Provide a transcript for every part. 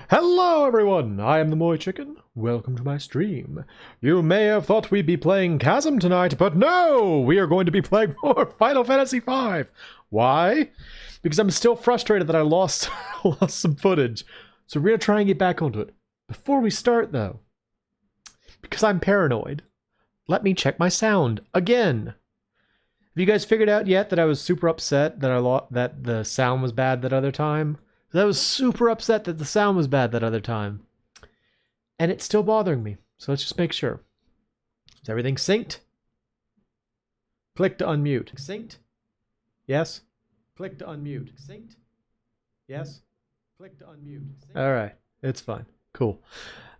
Hello everyone, I am the MoeChicken. Welcome to my stream. You may have thought we'd be playing Chasm tonight, but no! We are going to be playing more Final Fantasy V. Why? Because I'm still frustrated that I lost some footage. So we're going to try and get back onto it. Before we start though, because I'm paranoid, let me check my sound again. Have you guys figured out yet that I was super upset that that the sound was bad that other time? I was super upset that the sound was bad that other time. And it's still bothering me. So let's just make sure. Is everything synced? Click to unmute. Synced? Yes? Click to unmute. Synced? Yes? Click to unmute. Alright, it's fine. Cool.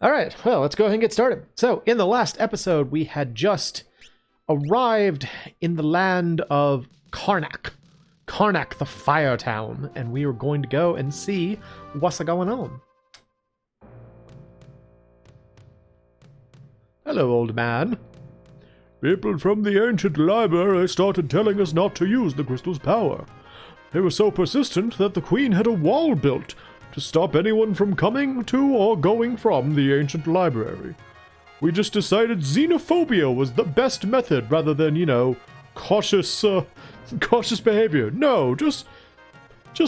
Alright, well, let's go ahead and get started. So, in the last episode, we had just arrived in the land of Karnak. Karnak, the Fire Town, and we were going to go and see what's going on. Hello, old man. People from the ancient library started telling us not to use the crystal's power. They were so persistent that the queen had a wall built to stop anyone from coming to or going from the ancient library. We just decided xenophobia was the best method rather than, you know, cautious behavior. No, just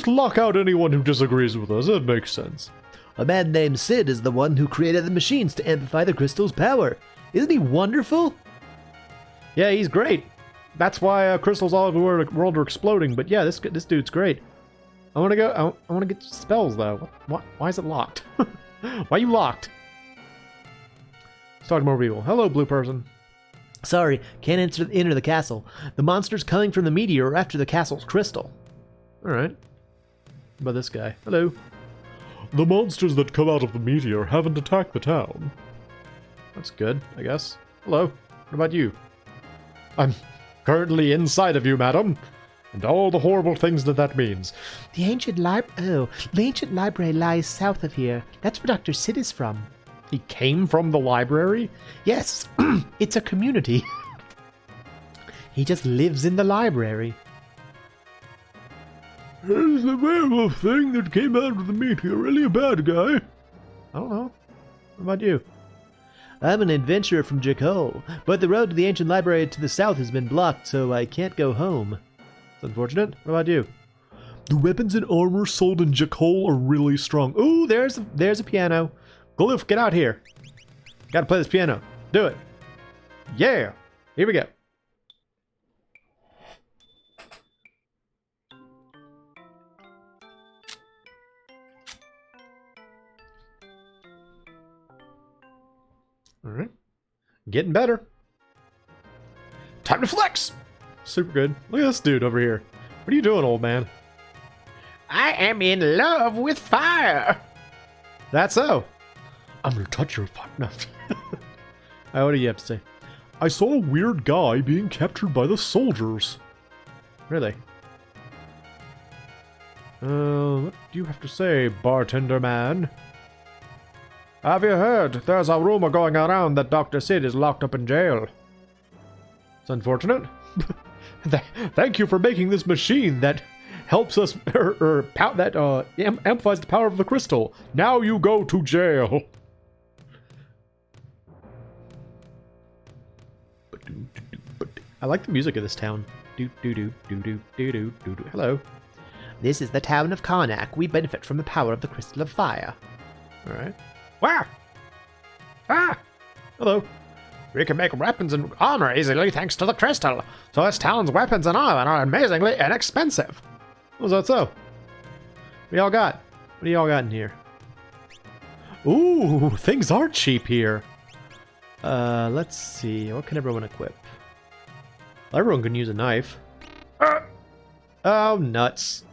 lock out anyone who disagrees with us. That makes sense. A man named Sid is the one who created the machines to amplify the crystal's power. Isn't he wonderful? Yeah, he's great. That's why crystals all over the world are exploding. But yeah, this dude's great. I want to go. I want to get spells though. Why is it locked? Why are you locked? Let's talk to more people. Hello, blue person. Sorry, can't enter the castle. The monsters coming from the meteor are after the castle's crystal. Alright. What about this guy? Hello. The monsters that come out of the meteor haven't attacked the town. That's good, I guess. Hello. What about you? I'm currently inside of you, madam. And all the horrible things that means. The ancient library lies south of here. That's where Dr. Sid is from. He came from the library? Yes, it's a community. He just lives in the library. Is the werewolf thing that came out of the meteor really a bad guy? I don't know. What about you? I'm an adventurer from Jakol, but the road to the ancient library to the south has been blocked, so I can't go home. It's unfortunate. What about you? The weapons and armor sold in Jakol are really strong. Ooh, there's a piano. Glyph, get out here. Gotta play this piano. Do it. Yeah. Here we go. Alright. Getting better. Time to flex! Super good. Look at this dude over here. What are you doing, old man? I am in love with fire! That's so. I'm gonna touch your fire. No. What do you have to say? I saw a weird guy being captured by the soldiers. Really? What do you have to say, bartender man? Have you heard? There's a rumor going around that Dr. Sid is locked up in jail. It's unfortunate. Thank you for making this machine that helps us, amplifies the power of the crystal. Now you go to jail. I like the music of this town. Hello. This is the town of Karnak. We benefit from the power of the crystal of fire. Alright. Wow! Ah! Hello. We can make weapons and armor easily thanks to the crystal. So this town's weapons and armor are amazingly inexpensive. Was that so? What do y'all got? What do y'all got in here? Ooh, things are cheap here. Let's see. What can everyone equip? Well, everyone can use a knife. Oh, nuts.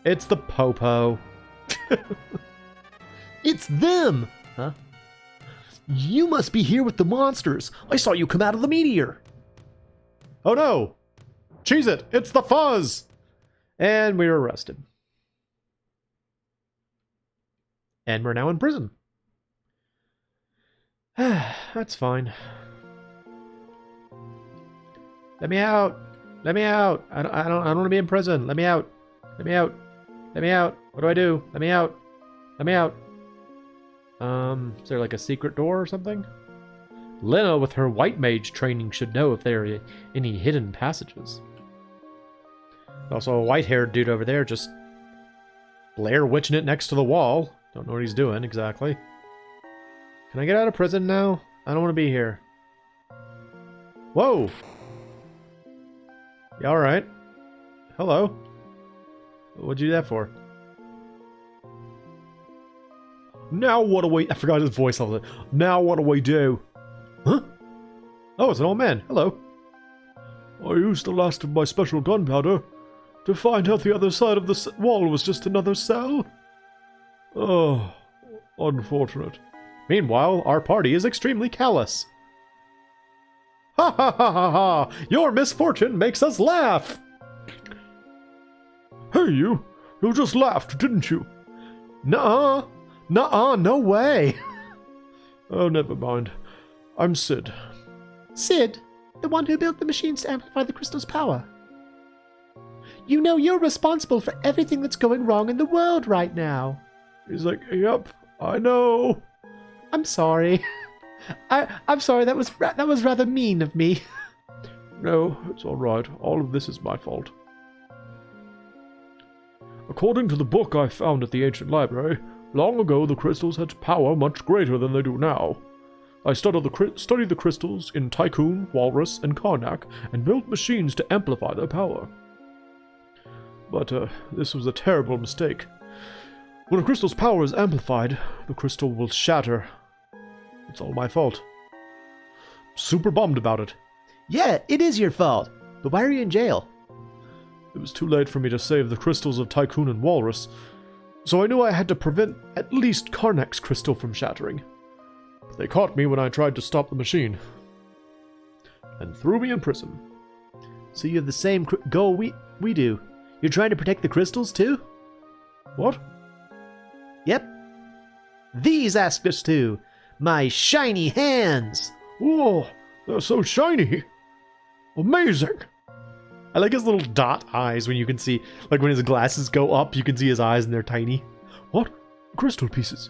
It's the Popo. It's them! Huh? You must be here with the monsters. I saw you come out of the meteor. Oh no! Cheese it! It's the Fuzz! And we were arrested. And we're now in prison. That's fine. Let me out! Let me out! I don't want to be in prison. Let me out! Let me out! Let me out! What do I do? Let me out! Let me out! Is there like a secret door or something? Lena, with her white mage training, should know if there are any hidden passages. Also a white-haired dude over there just Blair Witching it next to the wall. Don't know what he's doing exactly. Can I get out of prison now? I don't want to be here. Whoa! You alright? Hello? What'd you do that for? Now what do we... I forgot his voice all the... Now what do we do? Huh? Oh, it's an old man. Hello. I used the last of my special gunpowder to find out the other side of the wall was just another cell. Oh, unfortunate. Meanwhile, our party is extremely callous. Ha ha ha ha ha! Your misfortune makes us laugh! Hey, you just laughed, didn't you? Nuh-uh! Nuh-uh, no way! Oh, never mind. I'm Sid. Sid, the one who built the machines to amplify the crystal's power. You know you're responsible for everything that's going wrong in the world right now. He's like, yep, I know. I'm sorry. I'm sorry, that was rather mean of me. No, it's all right. All of this is my fault. According to the book I found at the ancient library, long ago the crystals had power much greater than they do now. I studied the crystals in Tycoon, Walrus, and Karnak, and built machines to amplify their power. But this was a terrible mistake. When a crystal's power is amplified, the crystal will shatter. It's all my fault. Super bummed about it. Yeah, it is your fault. But why are you in jail? It was too late for me to save the crystals of Tycoon and Walrus, so I knew I had to prevent at least Karnak's crystal from shattering. But they caught me when I tried to stop the machine, and threw me in prison. So you have the same goal we do. You're trying to protect the crystals too? What? Yep. These asked us to. My shiny hands! Whoa, they're so shiny! Amazing! I like his little dot eyes when you can see, like when his glasses go up, you can see his eyes and they're tiny. What? Crystal pieces?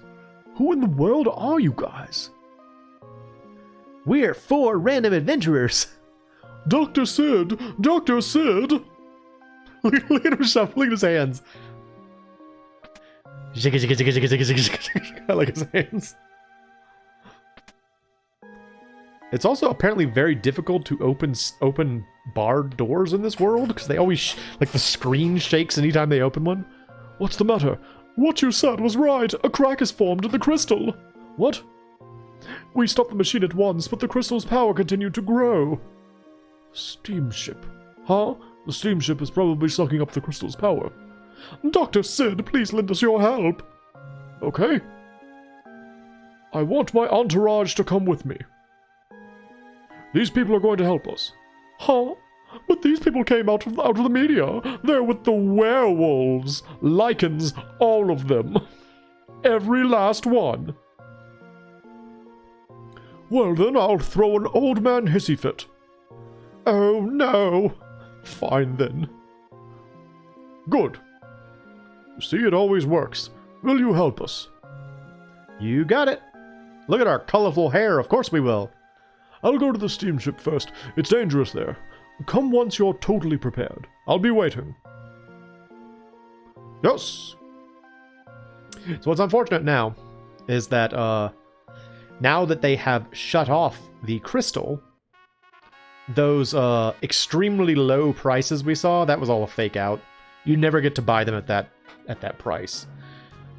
Who in the world are you guys? We're 4 random adventurers. Dr. Sid! Dr. Sid! Look at him shuffling his hands. I like his hands. It's also apparently very difficult to open bar doors in this world, because they always, like, the screen shakes anytime they open one. What's the matter? What you said was right. A crack has formed in the crystal. What? We stopped the machine at once, but the crystal's power continued to grow. Steamship. Huh? The steamship is probably sucking up the crystal's power. Dr. Sid, please lend us your help. Okay. I want my entourage to come with me. These people are going to help us. Huh? But these people came out of the media. They're with the werewolves, lichens, all of them. Every last one. Well then, I'll throw an old man hissy fit. Oh no. Fine then. Good. See, it always works. Will you help us? You got it. Look at our colorful hair. Of course we will. I'll go to the steamship first. It's dangerous there. Come once you're totally prepared. I'll be waiting. Yes. So what's unfortunate now is that now that they have shut off the crystal, those extremely low prices we saw, that was all a fake out. You never get to buy them at that price,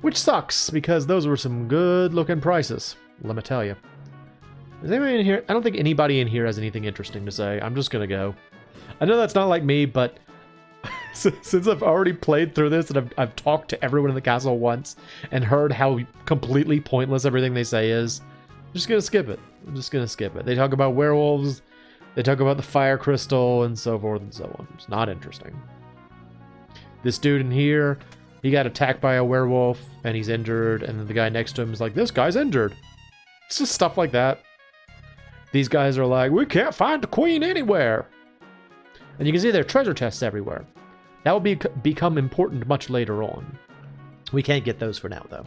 which sucks because those were some good looking prices, let me tell you. Is anybody in here? I don't think anybody in here has anything interesting to say. I'm just gonna go. I know that's not like me, but since I've already played through this and I've talked to everyone in the castle once and heard how completely pointless everything they say is, I'm just gonna skip it. I'm just gonna skip it. They talk about werewolves, they talk about the fire crystal, and so forth and so on. It's not interesting. This dude in here, he got attacked by a werewolf and he's injured, and then the guy next to him is like, this guy's injured. It's just stuff like that. These guys are like, we can't find the queen anywhere. And you can see there are treasure chests everywhere. That will become important much later on. We can't get those for now, though.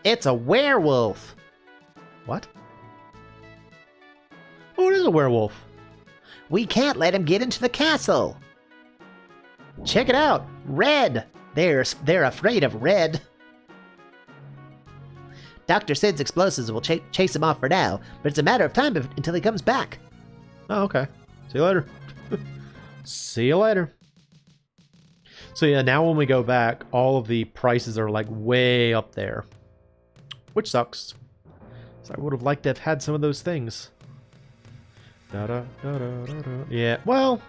It's a werewolf. What? Oh, it is a werewolf. We can't let him get into the castle. Check it out. Red. They're afraid of red. Dr. Sid's explosives will chase him off for now, but it's a matter of time until he comes back. Oh, okay. See you later. See you later. So yeah, now when we go back, all of the prices are like way up there. Which sucks. So I would have liked to have had some of those things. Yeah, well,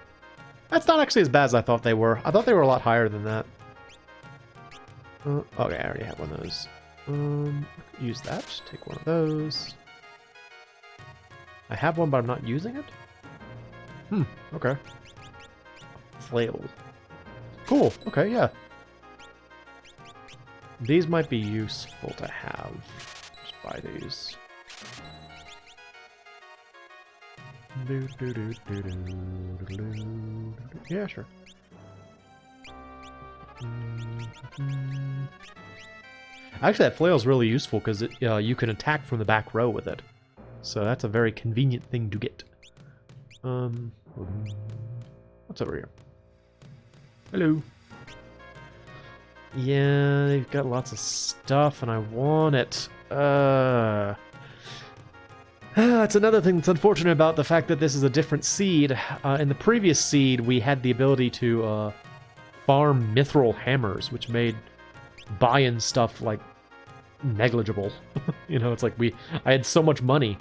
that's not actually as bad as I thought they were. I thought they were a lot higher than that. Okay, I already have one of those. Use that. Just take one of those. I have one, but I'm not using it? Okay. Flail. Cool, okay, yeah. These might be useful to have. Just buy these. Yeah, sure. Actually, that flail is really useful because you can attack from the back row with it. So that's a very convenient thing to get. What's over here? Hello. Yeah, they've got lots of stuff and I want it. That's another thing that's unfortunate about the fact that this is a different seed. In the previous seed, we had the ability to farm mithril hammers, which made buying stuff like negligible. You know, it's like I had so much money,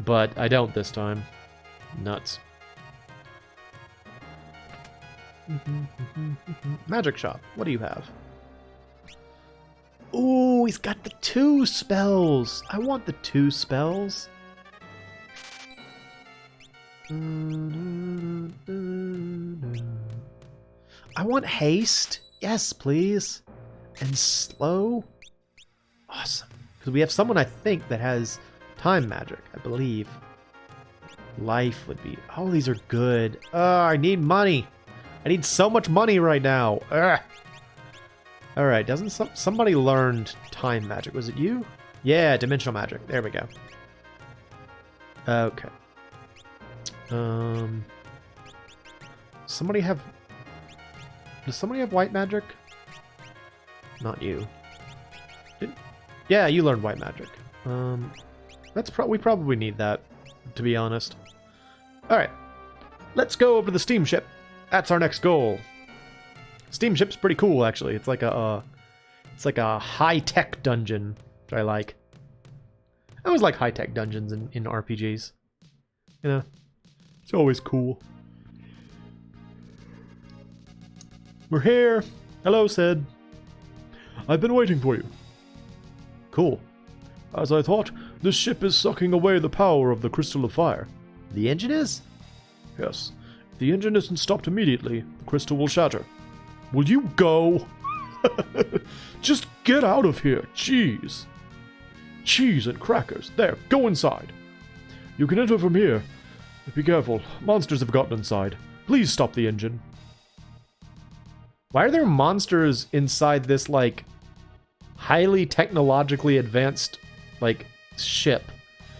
but I don't this time. Nuts. Magic shop. What do you have? Ooh, he's got the 2 spells. I want the 2 spells. I want haste. Yes, please. And slow. Awesome. Because we have someone, I think, that has time magic, I believe. Life would be... Oh, these are good. I need money. I need so much money right now. Ugh. Alright, doesn't somebody learned time magic? Was it you? Yeah, dimensional magic. There we go. Okay. Somebody have... Does somebody have white magic? Not you. Yeah, you learned white magic. We probably need that, to be honest. Alright. Let's go over to the steamship. That's our next goal. Steamship's pretty cool, actually. It's like a high-tech dungeon, which I like. I always like high-tech dungeons in RPGs. You know, it's always cool. We're here. Hello, Sid. I've been waiting for you. Cool. As I thought, this ship is sucking away the power of the Crystal of Fire. The engine is? Yes. If the engine isn't stopped immediately, the crystal will shatter. Will you go? Just get out of here. Cheese. Cheese and crackers. There, go inside. You can enter from here. Be careful. Monsters have gotten inside. Please stop the engine. Why are there monsters inside this, like, highly technologically advanced, like, ship?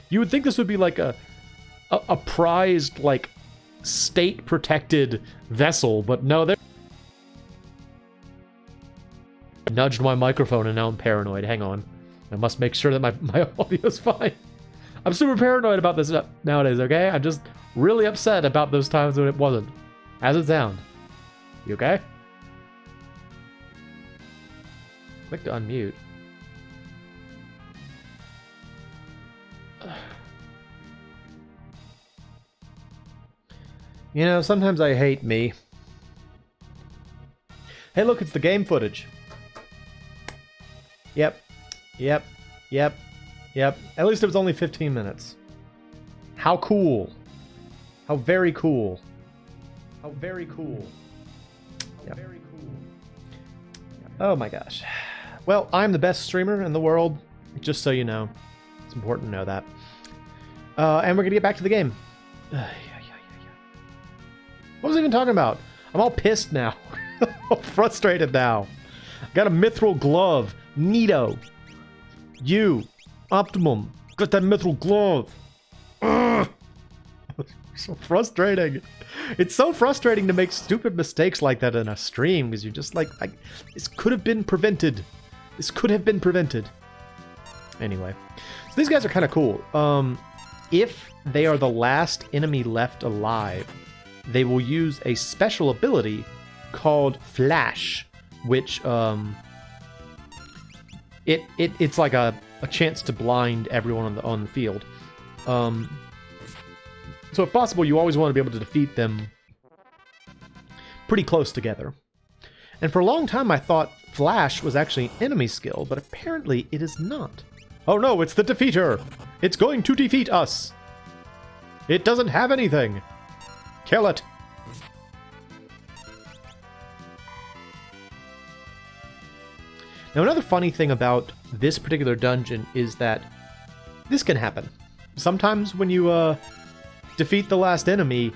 You would think this would be like a prized, like, state-protected vessel, but no, they're... I nudged my microphone and now I'm paranoid. Hang on. I must make sure that my audio's fine. I'm super paranoid about this nowadays, okay? I'm just really upset about those times when it wasn't. How's it sound? You okay? Click to unmute. You know, sometimes I hate me. Hey, look, it's the game footage. Yep. Yep. Yep. Yep. At least it was only 15 minutes. How cool. How very cool. How very cool. How very cool. Oh my gosh. Well, I'm the best streamer in the world, just so you know. It's important to know that. And we're gonna get back to the game. What was I even talking about? I'm all pissed now. All frustrated now. Got a mithril glove. Neato. You, Optimum, got that metal glove. Ugh. So frustrating. It's so frustrating to make stupid mistakes like that in a stream because you're just like, this could have been prevented. This could have been prevented. Anyway, so these guys are kind of cool. If they are the last enemy left alive, they will use a special ability called Flash, which it's like a chance to blind everyone on the field. So if possible, you always want to be able to defeat them pretty close together. And for a long time, I thought Flash was actually an enemy skill, but apparently it is not. Oh no, it's the defeater! It's going to defeat us! It doesn't have anything! Kill it! Now another funny thing about this particular dungeon is that this can happen. Sometimes when you defeat the last enemy,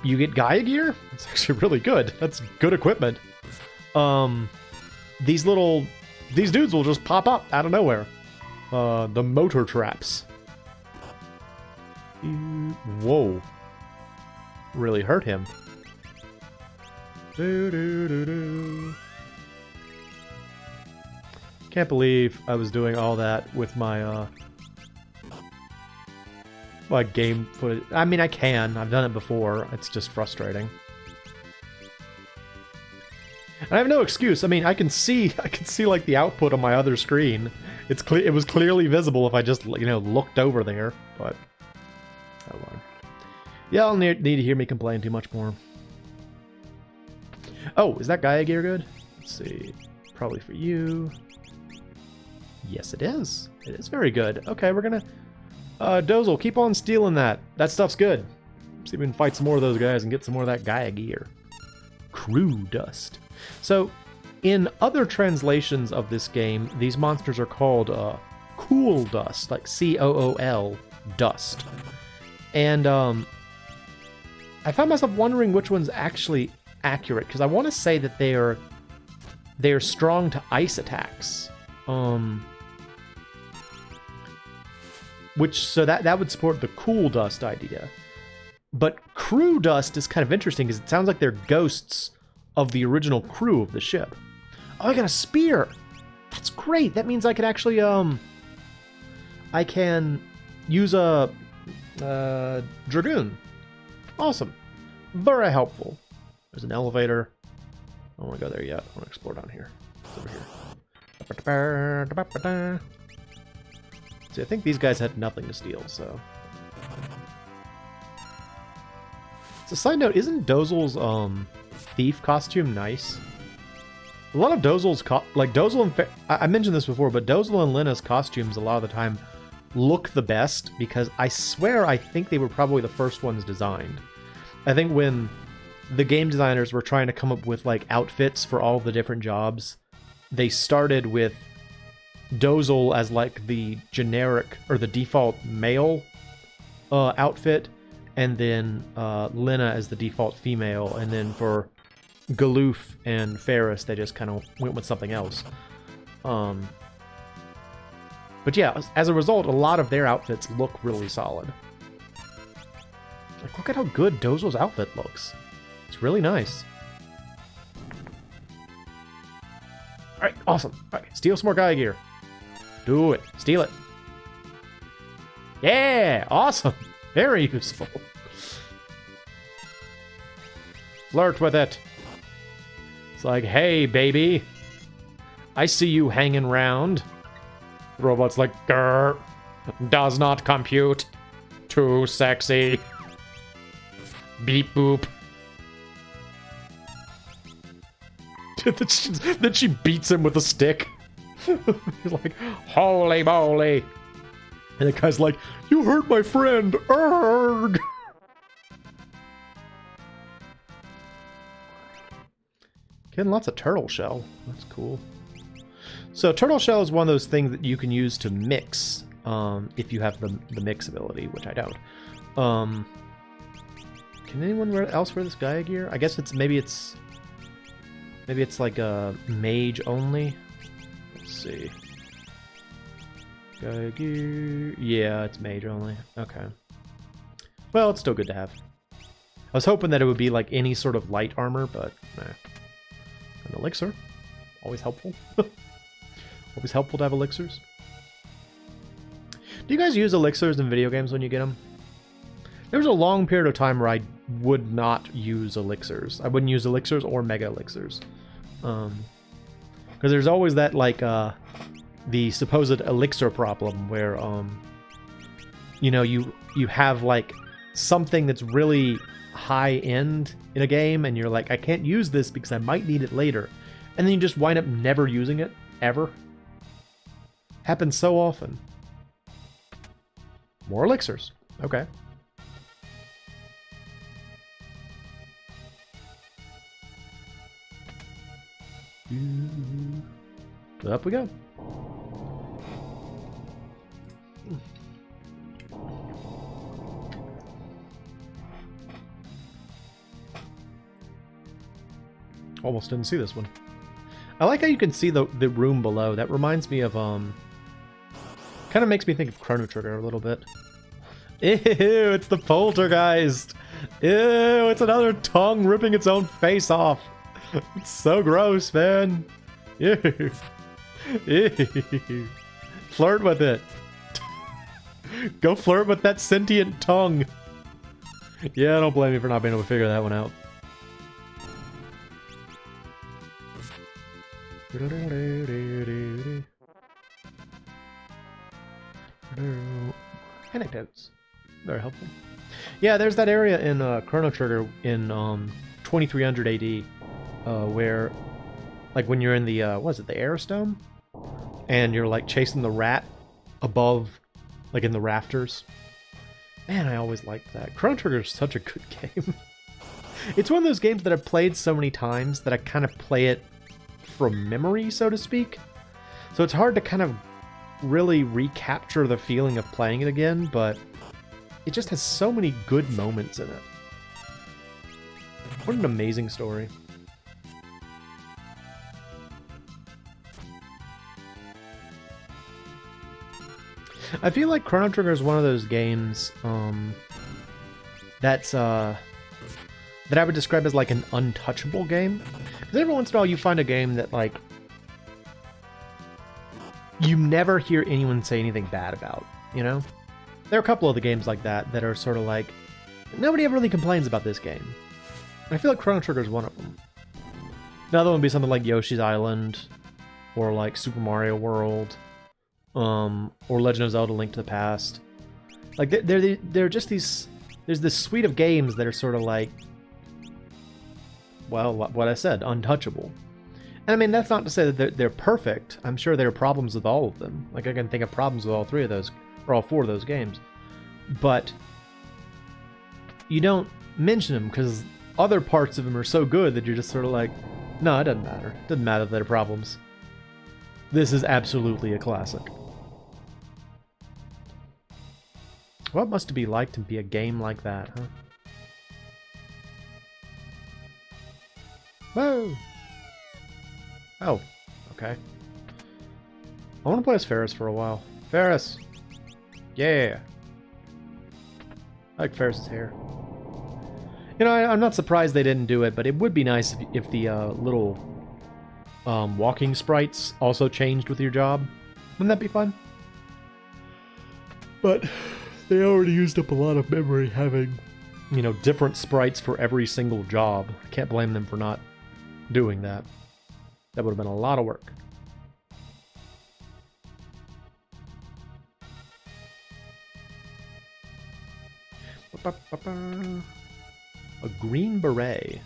you get Gaia gear. It's actually really good. That's good equipment. These dudes will just pop up out of nowhere. The motor traps. Whoa. Really hurt him. Can't believe I was doing all that with my my game footage. I mean, I can. I've done it before. It's just frustrating. And I have no excuse. I mean, I can see like the output on my other screen. It was clearly visible if I just, looked over there, but oh well. Y'all need to hear me complain too much more. Oh, is that Gaia gear good? Let's see. Probably for you. Yes, it is. It is very good. Okay, we're gonna Dozel, keep on stealing that. That stuff's good. See if we can fight some more of those guys and get some more of that Gaia gear. Crew dust. So, in other translations of this game, these monsters are called cool dust, like COOL dust. And I found myself wondering which one's actually accurate, because I want to say that they are strong to ice attacks. So that would support the cool dust idea. But crew dust is kind of interesting because it sounds like they're ghosts of the original crew of the ship. Oh, I got a spear! That's great! That means I can actually, I can use a Dragoon. Awesome. Very helpful. There's an elevator. I don't want to go there yet. I want to explore down here. It's over here. See, I think these guys had nothing to steal, so... So, side note, isn't Dozel's, thief costume nice? A lot of Dozel's, Dozel and... I mentioned this before, but Dozel and Lena's costumes a lot of the time look the best, because I swear I think they were probably the first ones designed. I think when the game designers were trying to come up with, outfits for all the different jobs, they started with Dozel as, the generic, or the default male outfit, and then Lena as the default female, and then for Galoof and Ferris, they just kind of went with something else. But yeah, as a result, a lot of their outfits look really solid. Look at how good Dozel's outfit looks. It's really nice. Alright, awesome. Alright, steal some more Gaia gear. Do it. Steal it. Yeah! Awesome! Very useful. Flirt with it. It's like, hey, baby. I see you hanging around. The robot's like, grr. Does not compute. Too sexy. Beep boop. Then she beats him with a stick. He's like, holy moly. And the guy's like, you hurt my friend. Erg. Getting lots of turtle shell. That's cool. So turtle shell is one of those things that you can use to mix, if you have the mix ability, which I don't. Can anyone else wear this Gaia gear? I guess maybe it's like a mage only. Let's see. Yeah, it's mage only. Okay. Well, it's still good to have. I was hoping that it would be like any sort of light armor, but nah. An elixir. Always helpful. Always helpful to have elixirs. Do you guys use elixirs in video games when you get them? There was a long period of time where I would not use elixirs. I wouldn't use elixirs or mega elixirs. Because there's always that, like, the supposed elixir problem where, you know, you have, like, something that's really high-end in a game, and you're like, I can't use this because I might need it later. And then you just wind up never using it, ever. Happens so often. More elixirs. Okay. Up we go. Almost didn't see this one. I like how you can see the room below. That reminds me of kind of makes me think of Chrono Trigger a little bit. Ew, it's the poltergeist. Ew, it's another tongue ripping its own face off. It's so gross, man. Ew. Ew. Flirt with it. Go flirt with that sentient tongue. Yeah, don't blame me for not being able to figure that one out. Anecdotes. Very helpful. Yeah, there's that area in Chrono Trigger in 2300 AD where, like, when you're in the, what is it, the Aerostome? And you're, like, chasing the rat above, like, in the rafters. Man, I always liked that. Chrono Trigger is such a good game. It's one of those games that I've played so many times that I kind of play it from memory, so to speak. So it's hard to kind of really recapture the feeling of playing it again, but it just has so many good moments in it. What an amazing story. I feel like Chrono Trigger is one of those games that's that I would describe as like an untouchable game. Because every once in a while you find a game that, like, you never hear anyone say anything bad about, you know? There are a couple of the games like that that are sort of like, nobody ever really complains about this game. And I feel like Chrono Trigger is one of them. Another one would be something like Yoshi's Island, or like Super Mario World, or Legend of Zelda: Link to the Past. Like, they're just these, there's this suite of games that are sort of like, well, what I said, untouchable. And I mean, that's not to say that they're perfect. I'm sure there are problems with all of them. Like, I can think of problems with all three of those, or all four of those games. But you don't mention them because other parts of them are so good that you're just sort of like, no, it doesn't matter. It doesn't matter that there are problems. This is absolutely a classic. What must it be like to be a game like that, huh? Whoa! Oh, okay. I want to play as Ferris for a while. Ferris! Yeah! I like Ferris's hair. You know, I'm not surprised they didn't do it, but it would be nice if the little walking sprites also changed with your job. Wouldn't that be fun? But they already used up a lot of memory having, you know, different sprites for every single job. I can't blame them for not doing that. That would have been a lot of work. A green beret.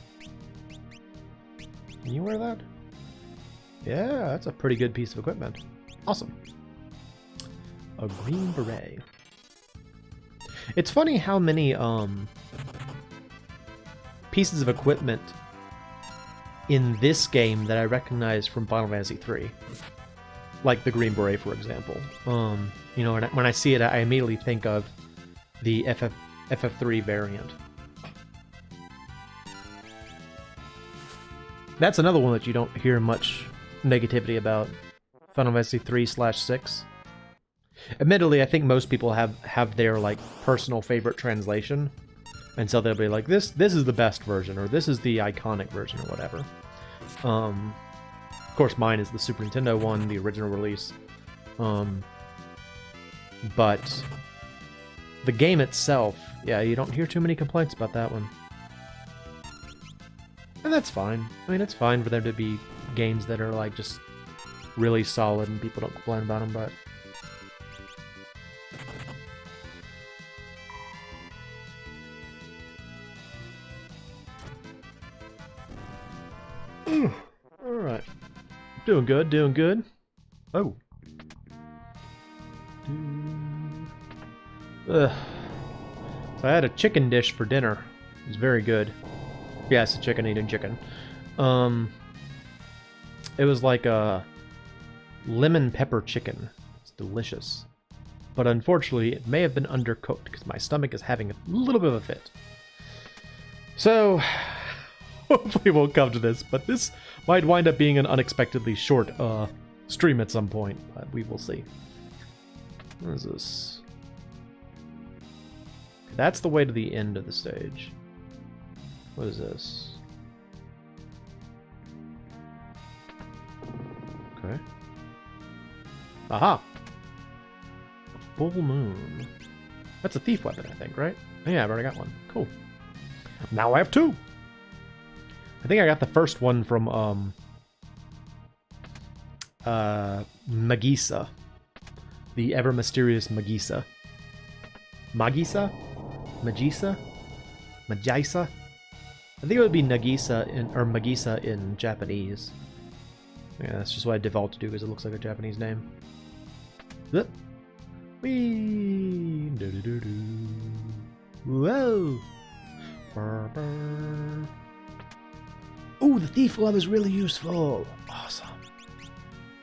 Can you wear that? Yeah, that's a pretty good piece of equipment. Awesome. A green beret. It's funny how many pieces of equipment in this game that I recognize from Final Fantasy III. Like the green beret, for example. You know, when I see it, I immediately think of the FF3 variant. That's another one that you don't hear much negativity about. Final Fantasy 3/6. Admittedly, I think most people have their like personal favorite translation, and so they'll be like, this is the best version, or this is the iconic version, or whatever. Of course, mine is the Super Nintendo one, the original release. But the game itself, yeah, you don't hear too many complaints about that one. And that's fine. I mean, it's fine for there to be games that are like just really solid and people don't complain about them, but... Alright. Doing good, doing good. Oh. Ugh. So I had a chicken dish for dinner. It was very good. Yeah, it's a chicken eating chicken. It was like a lemon pepper chicken. It's delicious. But unfortunately, it may have been undercooked because my stomach is having a little bit of a fit. So, hopefully it won't come to this, but this might wind up being an unexpectedly short stream at some point, but we will see. What is this? That's the way to the end of the stage. What is this? Okay. Aha! A full moon. That's a thief weapon, I think, right? Oh, yeah, I've already got one. Cool. Now I have two! I think I got the first one from, Magisa. The ever-mysterious Magisa. Magisa? Magisa? Magisa? I think it would be Nagisa or Magisa in Japanese. Yeah, that's just what I default to do because it looks like a Japanese name. Whoop. Whee! Do-do-do-do. Whoa! Burr, burr. Ooh, the thief glove is really useful. Awesome.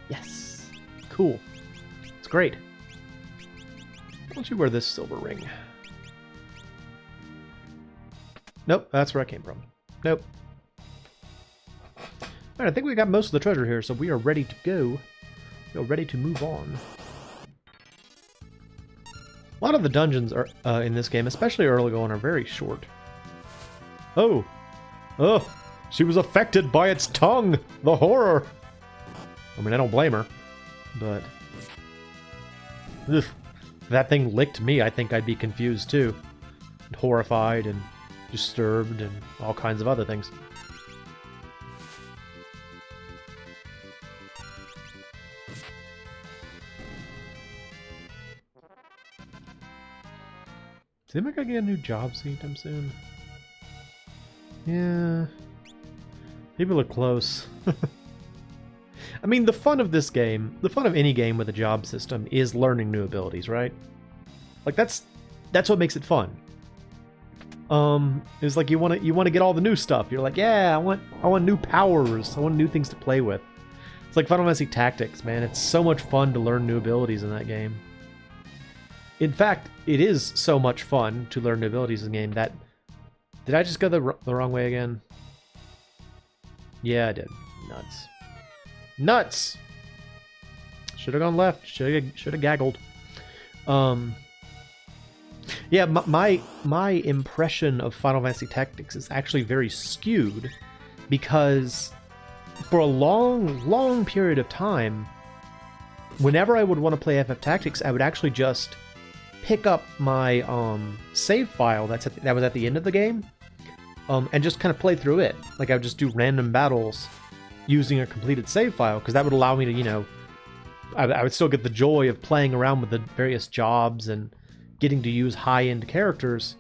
Yes. Cool. It's great. Why don't you wear this silver ring? Nope, that's where I came from. Nope. Alright, I think we got most of the treasure here, so we are ready to go. We are ready to move on. A lot of the dungeons are in this game, especially early on, are very short. Oh! Oh! She was affected by its tongue! The horror! I mean, I don't blame her, but... Ugh. If that thing licked me, I think I'd be confused too. And horrified and disturbed and all kinds of other things. Does anybody gotta get a new job sometime soon? Yeah. People are close. I mean, the fun of this game, the fun of any game with a job system is learning new abilities, right? Like that's what makes it fun. It's like you want to get all the new stuff. You're like, yeah, I want new powers. I want new things to play with. It's like Final Fantasy Tactics, man. It's so much fun to learn new abilities in that game. In fact, it is so much fun to learn new abilities in the game that... Did I just go the wrong way again? Yeah, I did. Nuts. Nuts! Should have gone left. Should have gaggled. Yeah, my impression of Final Fantasy Tactics is actually very skewed because for a long period of time, whenever I would want to play FF Tactics, I would actually just pick up my save file that was at the end of the game and just kind of play through it. Like I would just do random battles using a completed save file because that would allow me to, you know, I would still get the joy of playing around with the various jobs and getting to use high-end characters.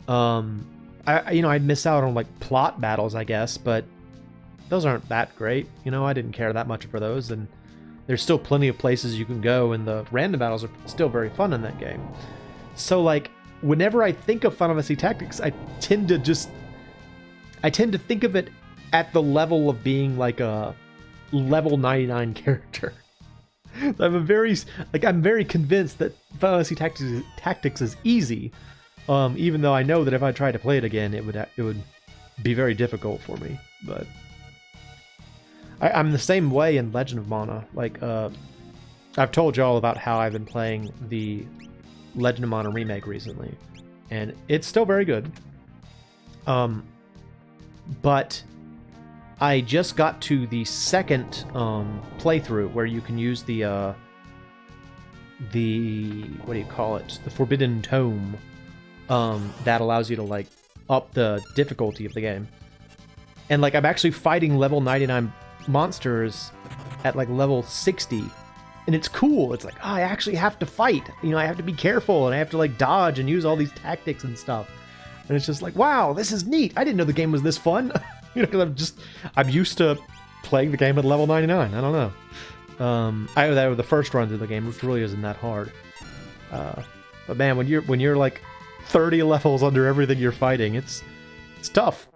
I'd miss out on like plot battles, I guess, but those aren't that great. You know, I didn't care that much for those, and there's still plenty of places you can go, and the random battles are still very fun in that game. So like, whenever I think of Final Fantasy Tactics, I tend to think of it at the level of being like a level 99 character. I'm very convinced that Final Fantasy Tactics is easy, even though I know that if I tried to play it again, it would be very difficult for me. But I'm the same way in Legend of Mana. Like, I've told y'all about how I've been playing the Legend of Mana remake recently, and it's still very good. But I just got to the second playthrough where you can use the what do you call it? The Forbidden Tome. That allows you to like up the difficulty of the game. And like I'm actually fighting level 99 monsters at like level 60. And it's cool. It's like, oh, I actually have to fight. You know, I have to be careful and I have to like dodge and use all these tactics and stuff. And it's just like, wow, this is neat. I didn't know the game was this fun. You know, because I'm used to playing the game at level 99. I don't know. That was the first run through the game, which really isn't that hard. But man, when you're like 30 levels under everything you're fighting, it's tough.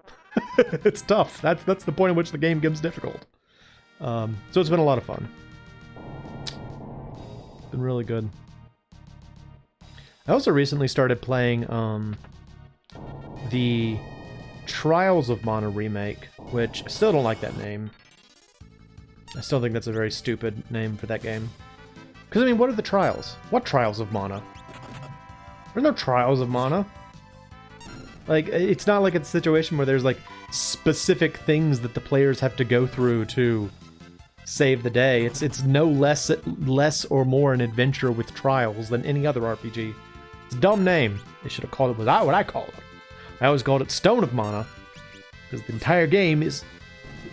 It's tough. That's the point at which the game gets difficult. So it's been a lot of fun. It's been really good. I also recently started playing the Trials of Mana remake, which I still don't like that name. I still think that's a very stupid name for that game. Because, I mean, what are the trials? What Trials of Mana? There are no Trials of Mana. Like, it's not like it's a situation where there's, like, specific things that the players have to go through to save the day. It's no less or more an adventure with trials than any other RPG. It's a dumb name. They should have called it what I called it. I always called it Stone of Mana, because the entire game is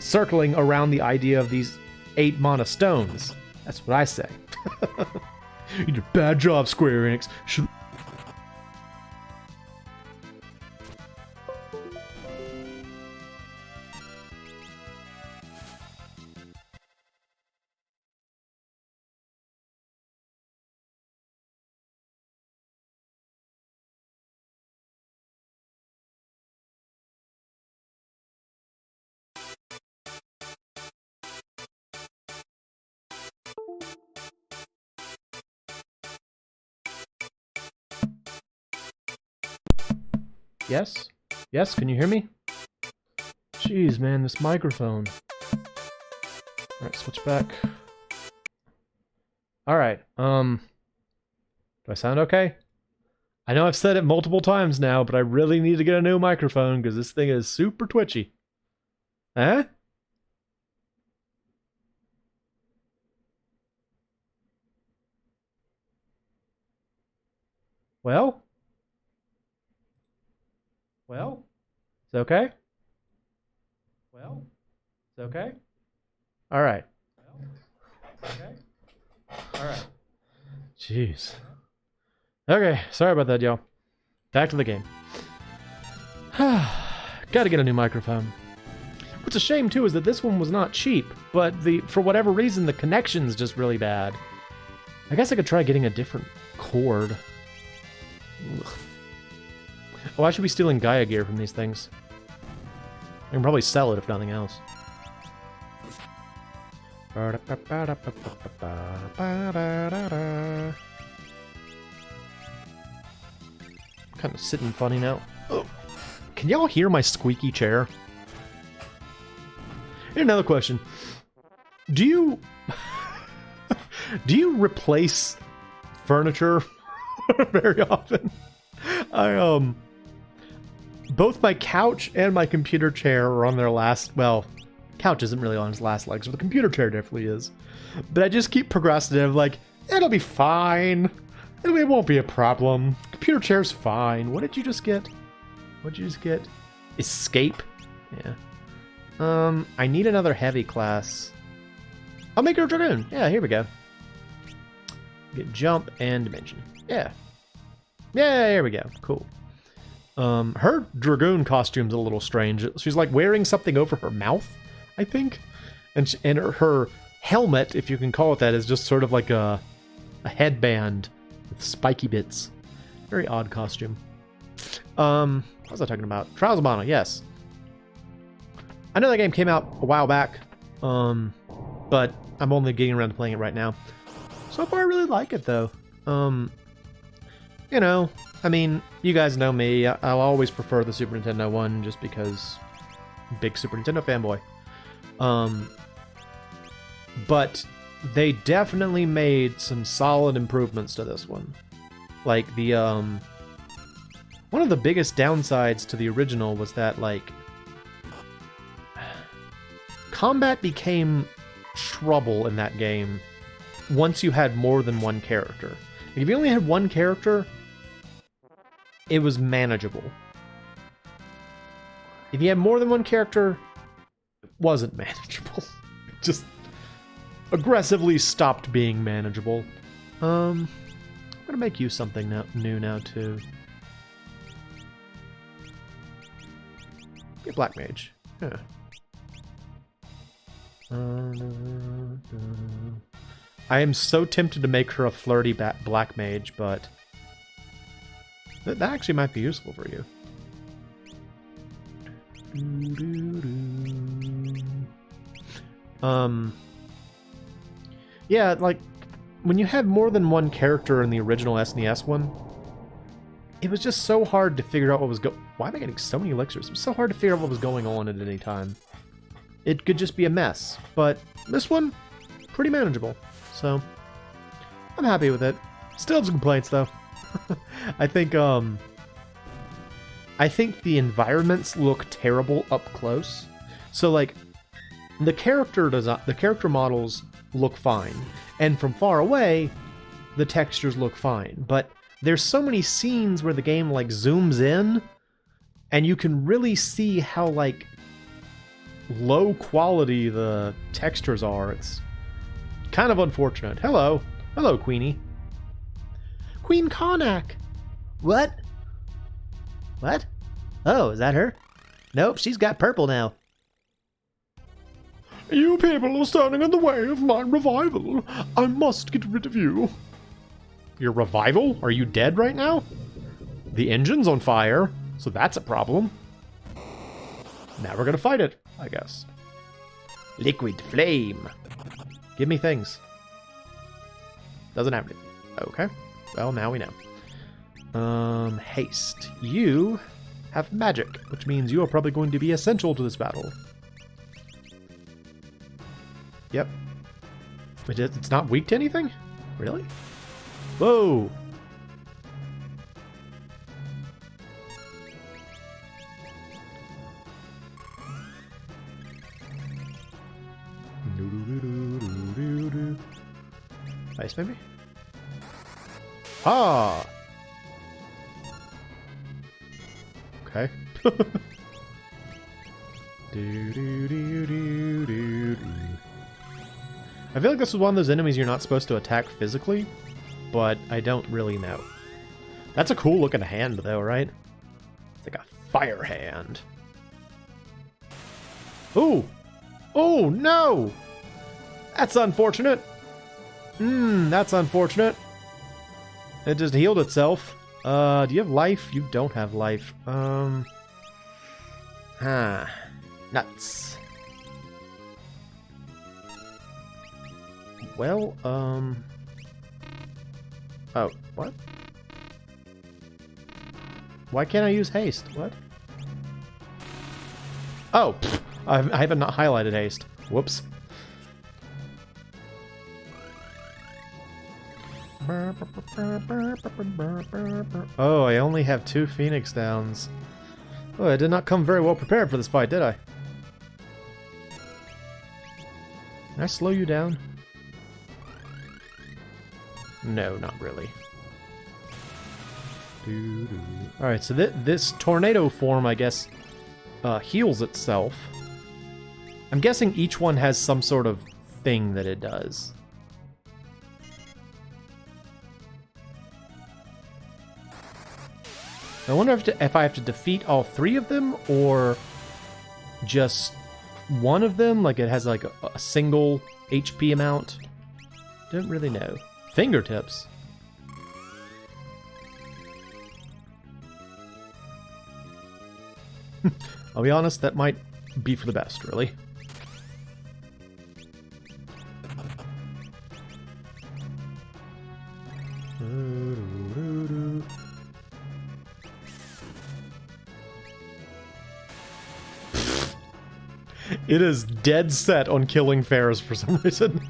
circling around the idea of these 8 mana stones. That's what I say. You did a bad job, Square Enix. Yes? Yes, can you hear me? Jeez, man, this microphone. Alright, switch back. Alright, do I sound okay? I know I've said it multiple times now, but I really need to get a new microphone, because this thing is super twitchy. Huh? Well? Well? Is it okay? Well? Is it okay? Alright. Okay? Alright. Jeez. Okay, sorry about that, y'all. Back to the game. Gotta get a new microphone. What's a shame, too, is that this one was not cheap, but for whatever reason, the connection's just really bad. I guess I could try getting a different cord. Ugh. Oh, I should be stealing Gaia gear from these things. I can probably sell it if nothing else. Kind of sitting funny now. Oh. Can y'all hear my squeaky chair? And another question. Do you... do you replace furniture very often? Both my couch and my computer chair are on their last... Well, couch isn't really on its last legs, but the computer chair definitely is. But I just keep procrastinating, like, it'll be fine. It won't be a problem. Computer chair's fine. What did you just get? What did you just get? Escape? Yeah. I need another heavy class. I'll make her a Dragoon. Yeah, here we go. Get jump and dimension. Yeah. Yeah, here we go. Cool. Her Dragoon costume's a little strange. She's like wearing something over her mouth, I think. And her helmet, if you can call it that, is just sort of like a headband with spiky bits. Very odd costume. What was I talking about? Trials of Mana, yes. I know that game came out a while back, but I'm only getting around to playing it right now. So far, I really like it, though. You know, I mean, you guys know me. I'll always prefer the Super Nintendo one just because I'm a big Super Nintendo fanboy. But they definitely made some solid improvements to this one. Like the one of the biggest downsides to the original was that like combat became trouble in that game once you had more than one character. Like, if you only had one character, it was manageable. If you had more than one character, it wasn't manageable. It just aggressively stopped being manageable. I'm gonna make you something new now too. Be a black mage. Yeah. I am so tempted to make her a flirty black mage, but that actually might be useful for you. Yeah, like when you had more than one character in the original SNES one, it was just so hard to figure out what was Why am I getting so many elixirs? It was so hard to figure out what was going on at any time. It could just be a mess, but this one, pretty manageable. So, I'm happy with it. Still have some complaints though. I think the environments look terrible up close. So like, the character models look fine, and from far away, the textures look fine. But there's so many scenes where the game like zooms in, and you can really see how like low quality the textures are. It's kind of unfortunate. Hello, Queenie. Queen Karnak. What? What? Oh, is that her? Nope, she's got purple now. You people are standing in the way of my revival. I must get rid of you. Your revival? Are you dead right now? The engine's on fire, so that's a problem. Now we're gonna fight it, I guess. Liquid flame. Give me things. Doesn't have anything. Okay. Well, now we know. Haste. You have magic, which means you are probably going to be essential to this battle. Yep. But it's not weak to anything? Really? Whoa! Ice, maybe? Ah! Okay. I feel like this is one of those enemies you're not supposed to attack physically, but I don't really know. That's a cool looking hand though, right? It's like a fire hand. Ooh! Oh no! That's unfortunate! That's unfortunate. It just healed itself. Do you have life? You don't have life. Nuts. Well, oh, what? Why can't I use haste? What? Oh, I haven't not highlighted haste. Whoops. Oh, I only have 2 Phoenix Downs. Oh, I did not come very well prepared for this fight, did I? Can I slow you down? No, not really. Alright, so this tornado form, I guess, heals itself. I'm guessing each one has some sort of thing that it does. I wonder if I have to defeat all 3 of them, or just one of them, like it has like a single HP amount. Don't really know. Fingertips. I'll be honest, that might be for the best, really. It is dead set on killing Ferris for some reason.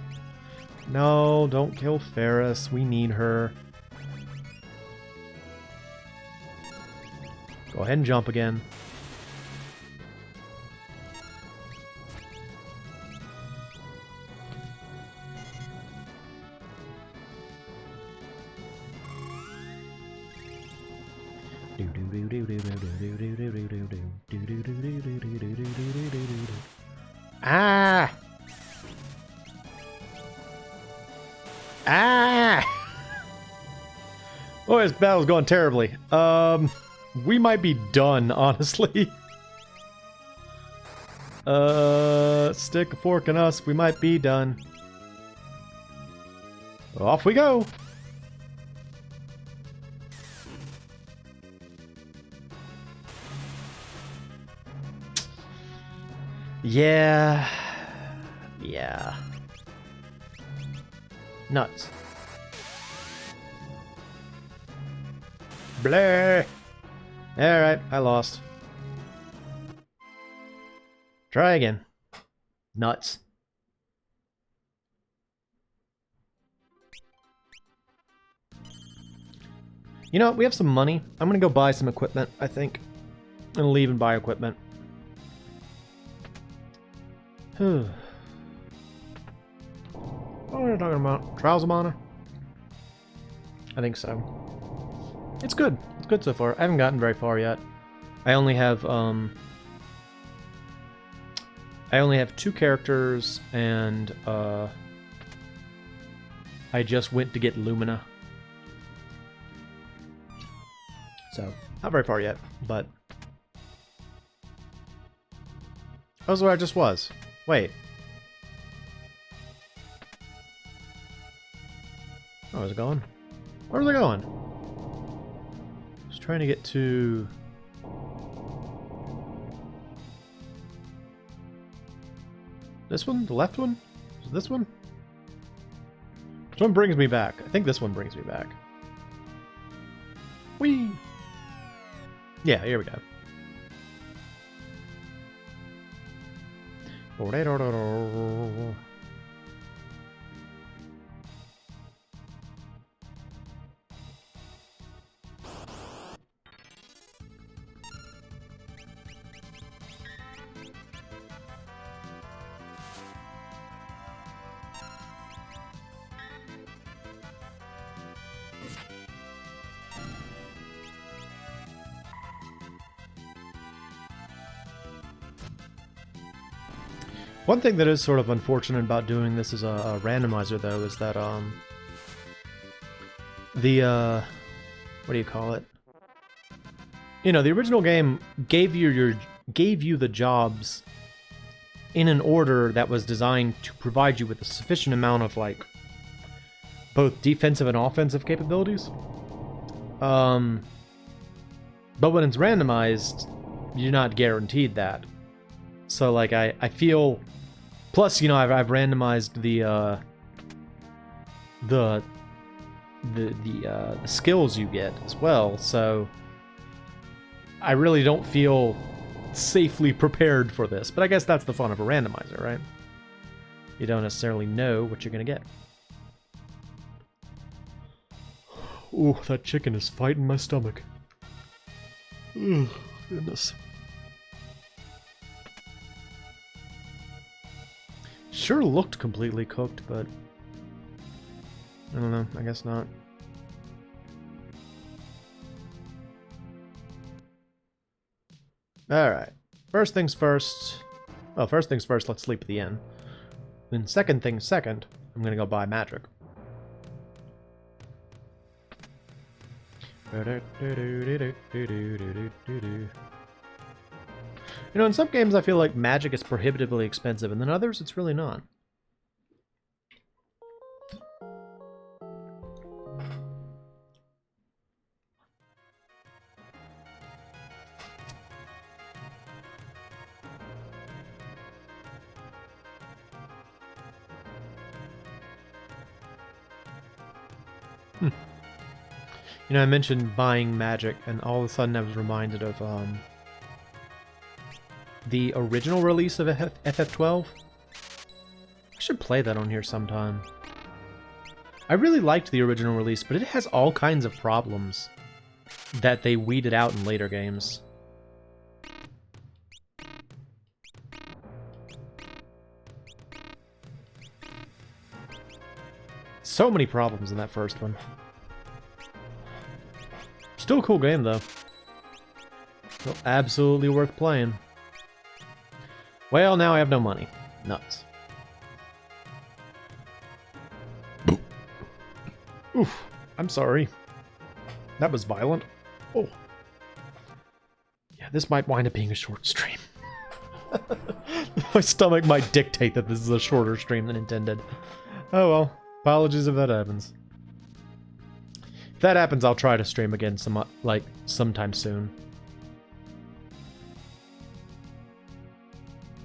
No, don't kill Ferris. We need her. Go ahead and jump again. Ah! Ah! Oh, this battle's going terribly. We might be done, honestly. Stick a fork in us. We might be done. Off we go. Yeah. Yeah. Nuts. Blah. Alright, I lost. Try again. Nuts. You know, we have some money. I'm gonna go buy some equipment, I think. I'm gonna leave and buy equipment. What are we talking about? Trials of Mana? I think so. It's good. It's good so far. I haven't gotten very far yet. I only have 2 characters, and I just went to get Lumina. So, not very far yet, but that was where I just was. Wait. Oh, is it going? Where was I going? I was trying to get to... This one? The left one? Is it this one? Which one brings me back? I think this one brings me back. Whee! Yeah, here we go. One thing that is sort of unfortunate about doing this as a randomizer, though, is that, what do you call it? You know, the original game gave you the jobs in an order that was designed to provide you with a sufficient amount of, like, both defensive and offensive capabilities. But when it's randomized, you're not guaranteed that. So, like, I feel... Plus, you know, I've randomized the skills you get as well, so I really don't feel safely prepared for this. But I guess that's the fun of a randomizer, right? You don't necessarily know what you're gonna get. Ooh, that chicken is fighting my stomach. Ugh, goodness. Sure looked completely cooked, but I don't know, I guess not. Alright, first things first. Well, first things first, let's sleep at the inn. Then second things second, I'm gonna go buy magic. You know, in some games I feel like magic is prohibitively expensive, and in others it's really not. You know, I mentioned buying magic, and all of a sudden I was reminded of, the original release of FF12. I should play that on here sometime. I really liked the original release, but it has all kinds of problems that they weeded out in later games. So many problems in that first one. Still a cool game, though. Still absolutely worth playing. Well, now I have no money. Nuts. Oof. I'm sorry. That was violent. Oh. Yeah, this might wind up being a short stream. My stomach might dictate that this is a shorter stream than intended. Oh well. Apologies if that happens. If that happens, I'll try to stream again sometime soon.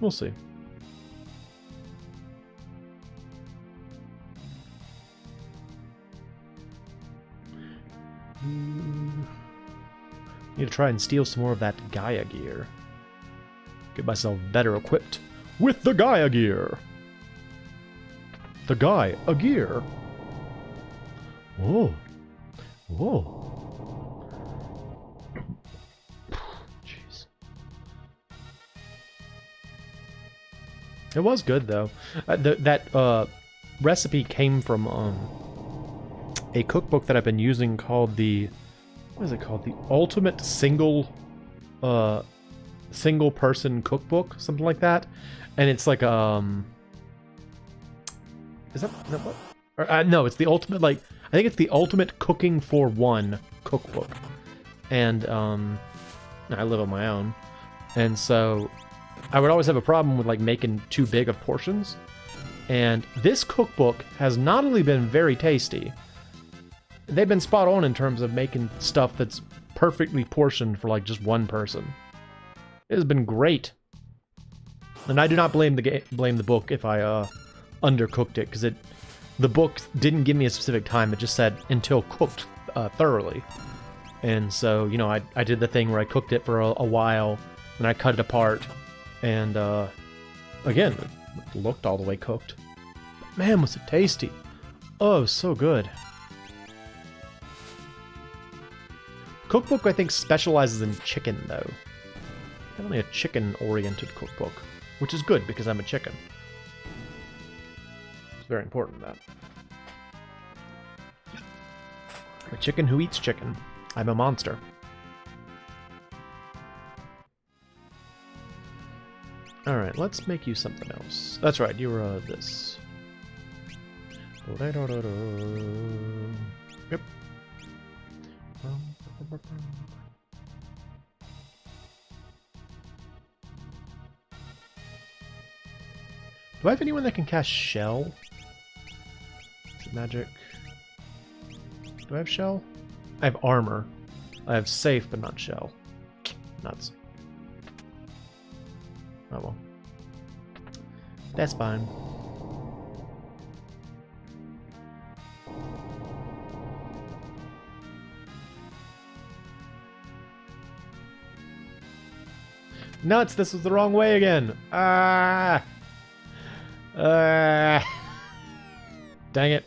We'll see. Need to try and steal some more of that Gaia gear. Get myself better equipped with the Gaia gear. The Gaia gear. Whoa. Whoa. Jeez. It was good though. That recipe came from a cookbook that I've been using called the, what is it called? The Ultimate Single Person Cookbook, something like that. And it's like is that what? Or, no, it's the ultimate, like, I think it's the Ultimate Cooking for One cookbook. And I live on my own, and so I would always have a problem with like making too big of portions. And this cookbook has not only been very tasty, they've been spot on in terms of making stuff that's perfectly portioned for like just one person. It has been great. And I do not blame the book if I undercooked it, because the book didn't give me a specific time. It just said until cooked thoroughly. And so, you know, I did the thing where I cooked it for a while, and I cut it apart, and again, it looked all the way cooked. But man, was it tasty. Oh, so good. Cookbook, I think, specializes in chicken, though. Definitely a chicken-oriented cookbook, which is good because I'm a chicken. It's very important, that. I'm a chicken who eats chicken. I'm a monster. Alright, let's make you something else. That's right, you were this. Yep. Do I have anyone that can cast Shell? Is it magic? Do I have Shell? I have Armor. I have Safe, but not Shell. Nuts. Oh well. That's fine. Nuts, this was the wrong way again. Ah! Dang it.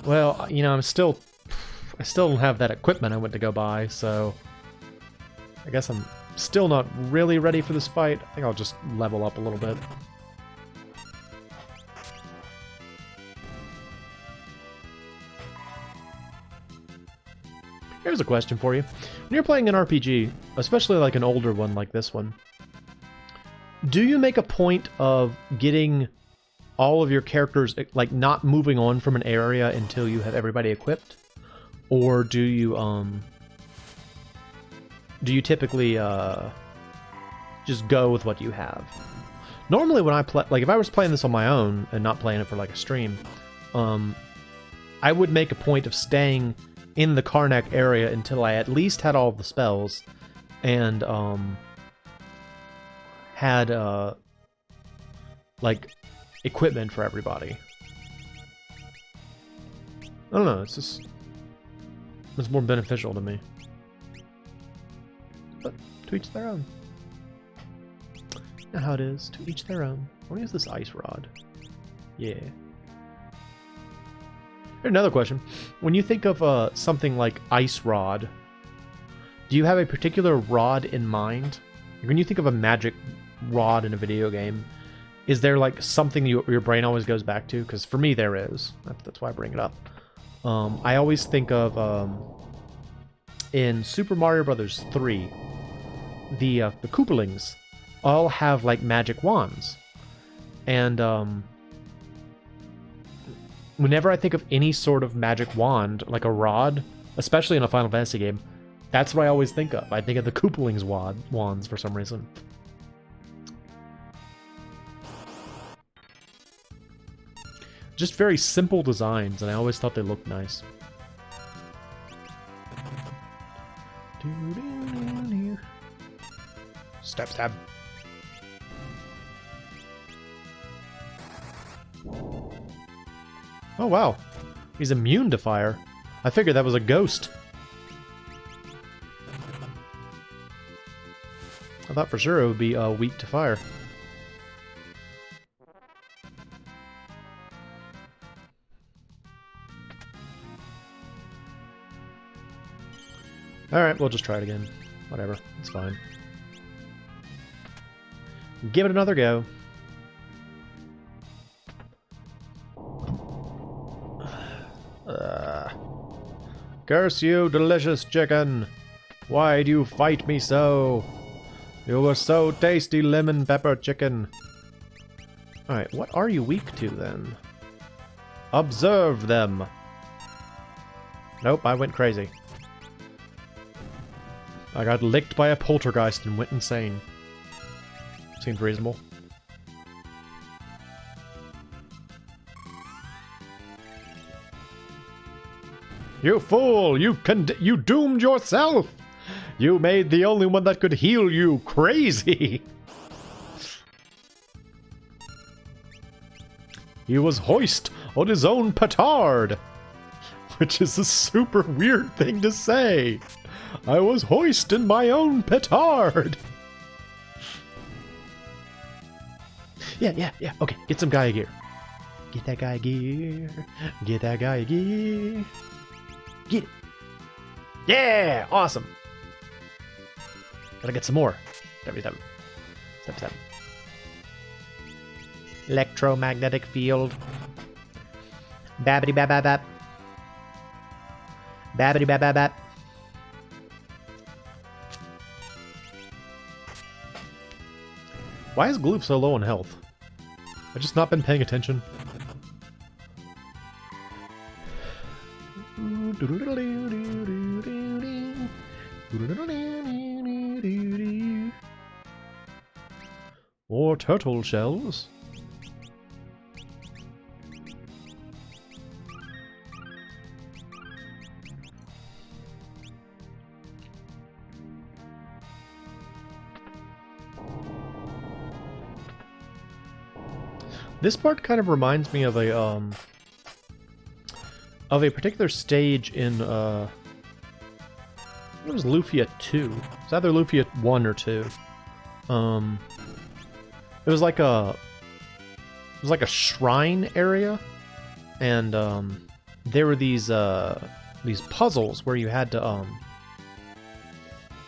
Well, you know, I still don't have that equipment I went to go buy, so I guess I'm still not really ready for this fight. I think I'll just level up a little bit. Here's a question for you. When you're playing an RPG, especially like an older one like this one, do you make a point of getting all of your characters, like, not moving on from an area until you have everybody equipped? Or do you typically just go with what you have? Normally when I play, like if I was playing this on my own and not playing it for like a stream, I would make a point of staying in the Karnak area until I at least had all the spells and had like equipment for everybody. I don't know, it's more beneficial to me. But to each their own. You know how it is, to each their own. I want to use this ice rod. Yeah. Another question. When you think of something like Ice Rod, do you have a particular rod in mind? When you think of a magic rod in a video game, is there like something your brain always goes back to? Because for me there is. That's why I bring it up. I always think of in Super Mario Bros. 3, the Koopalings all have like magic wands, and whenever I think of any sort of magic wand, like a rod, especially in a Final Fantasy game, that's what I always think of. I think of the Koopalings wands for some reason. Just very simple designs, and I always thought they looked nice. Stab, stab. Oh wow, he's immune to fire. I figured that was a ghost. I thought for sure it would be weak to fire. Alright, we'll just try it again. Whatever, it's fine. Give it another go. Curse you, delicious chicken! Why do you fight me so? You were so tasty, lemon pepper chicken. Alright, what are you weak to then? Observe them! Nope, I went crazy. I got licked by a poltergeist and went insane. Seemed reasonable. You fool! You doomed yourself! You made the only one that could heal you crazy! He was hoist on his own petard! Which is a super weird thing to say! I was hoisting my own petard! Yeah, okay, get some Gaia gear. Get that Gaia gear. Get that Gaia gear. Get it. Yeah! Awesome! Gotta get some more. Step 7. Electromagnetic field. Babbity bap bap bap. Babbity bap bap bap. Why is Gloof so low on health? I've just not been paying attention. More turtle shells. This part kind of reminds me of a particular stage in it was Lufia 2. It's either Lufia 1 or 2. It was like a shrine area, and there were these puzzles where you had to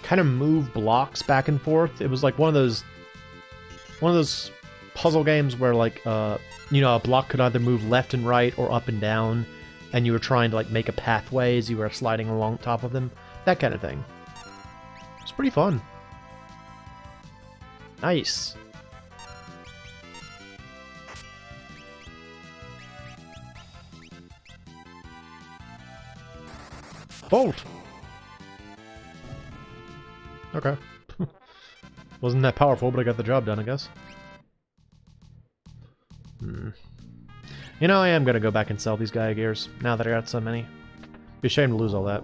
kind of move blocks back and forth. It was like one of those puzzle games where like you know, a block could either move left and right or up and down, and you were trying to like make a pathway as you were sliding along top of them, that kind of thing. It's pretty fun. Nice. Bolt. Okay. Wasn't that powerful, but I got the job done, I guess. You know, I am gonna go back and sell these Gaia gears, now that I got so many. Be a shame to lose all that.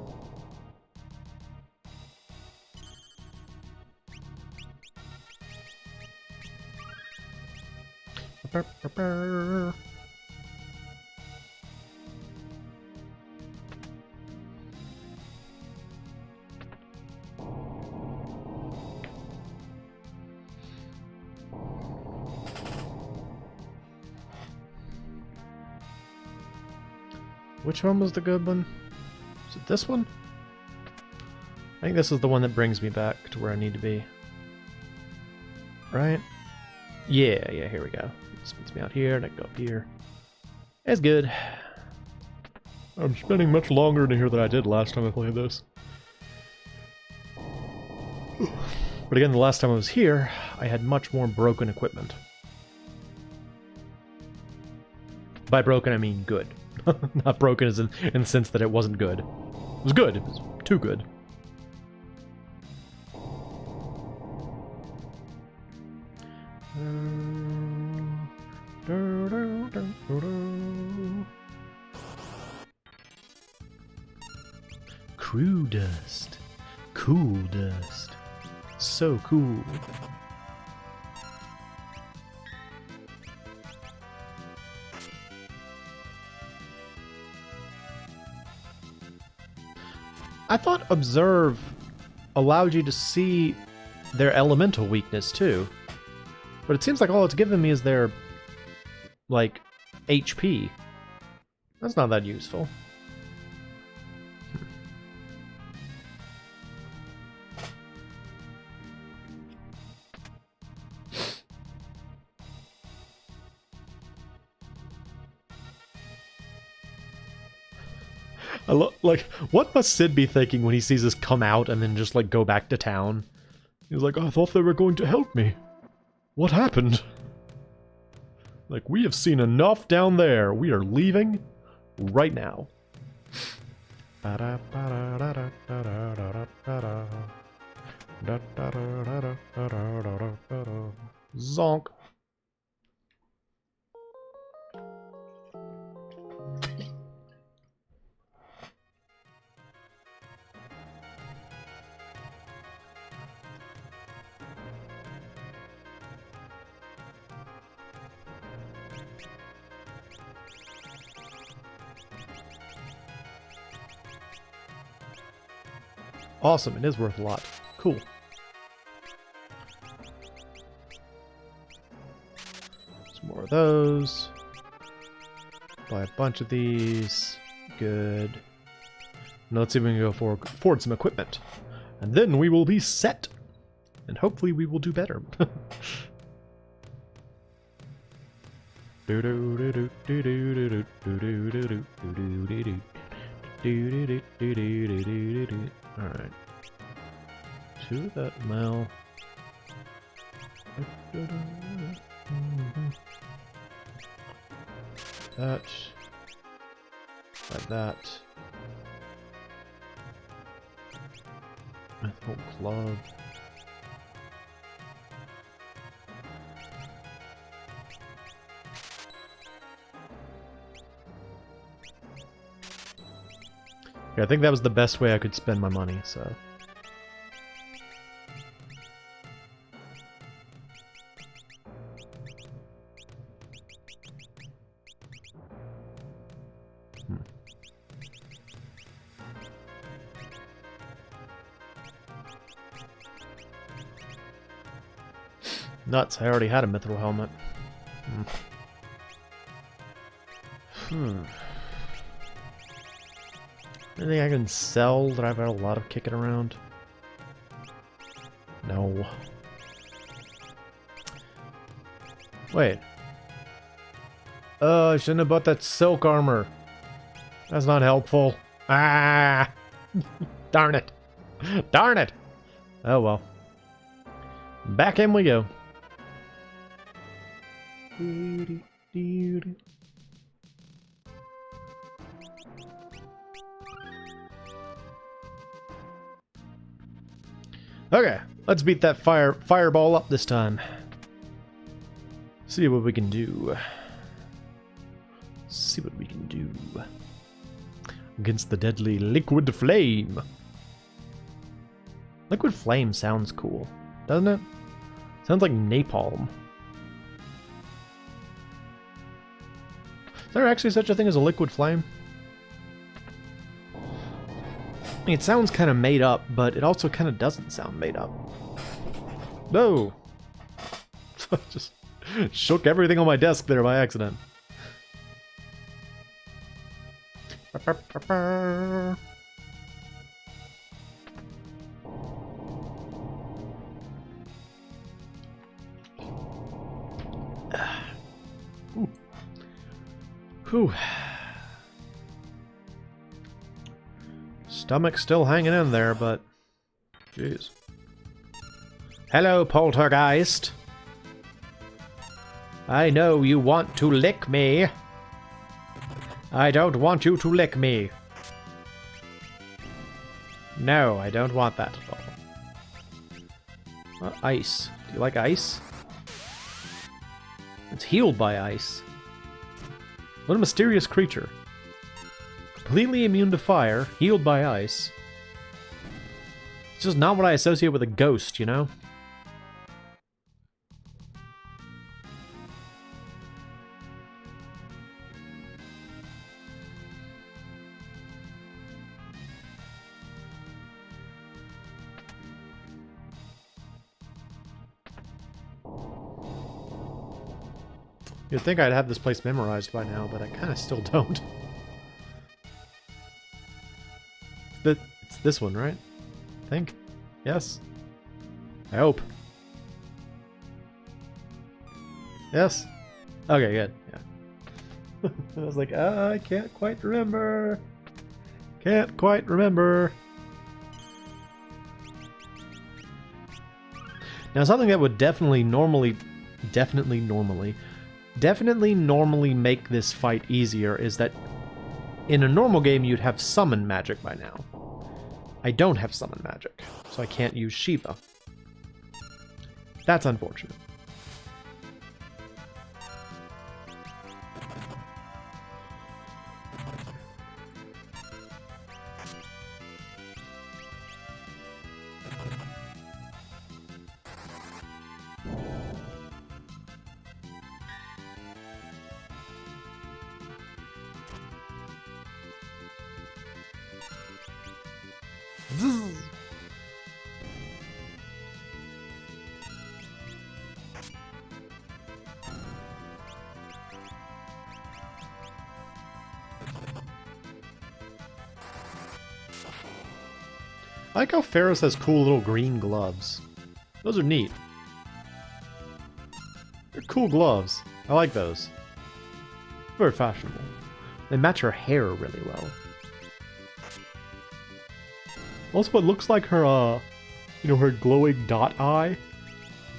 Which one was the good one? Is it this one? I think this is the one that brings me back to where I need to be. Right? Yeah, here we go. It spits me out here, and I go up here. It's good. I'm spending much longer in here than I did last time I played this. But again, the last time I was here, I had much more broken equipment. By broken, I mean good. Not broken as in the sense that it wasn't good. It was good. It was too good. Crew dust. Cool dust. So cool. I thought Observe allowed you to see their elemental weakness too. But it seems like all it's given me is their, like, HP. That's not that useful. Like, what must Sid be thinking when he sees us come out and then just, like, go back to town? He's like, I thought they were going to help me. What happened? Like, we have seen enough down there. We are leaving right now. Zonk. Awesome, it is worth a lot. Cool. Some more of those. Buy a bunch of these. Good. Now let's see if we can go forward some equipment. And then we will be set. And hopefully we will do better. Alright. To that Mel. That. Like that. Methyl club. Yeah, I think that was the best way I could spend my money, so. Nuts, I already had a mithril helmet. Anything I can sell that I've had a lot of kicking around? No. Wait. Oh, I shouldn't have bought that silk armor. That's not helpful. Ah! Darn it. Darn it! Oh well. Back in we go. Okay, let's beat that fireball up this time. See what we can do. See what we can do. Against the deadly liquid flame. Liquid flame sounds cool, doesn't it? Sounds like napalm. Is there actually such a thing as a liquid flame? I mean, it sounds kind of made up, but it also kind of doesn't sound made up. No! Just shook everything on my desk there by accident. Whew. Stomach still hanging in there, but... Jeez. Hello, poltergeist. I know you want to lick me. I don't want you to lick me. No, I don't want that at all. Ice. Do you like ice? It's healed by ice. What a mysterious creature. Completely immune to fire, healed by ice. It's just not what I associate with a ghost, you know? You'd think I'd have this place memorized by now, but I kind of still don't. It's this one, right? I think? Yes? I hope. Yes? Okay, good. Yeah. I was like, I can't quite remember. Can't quite remember. Now, something that would definitely normally make this fight easier is that in a normal game you'd have summon magic by now. I don't have summon magic, so I can't use Shiva. That's unfortunate. I like how Ferris has cool little green gloves. Those are neat. They're cool gloves. I like those. Very fashionable. They match her hair really well. Also, what looks like her, you know, her glowing dot eye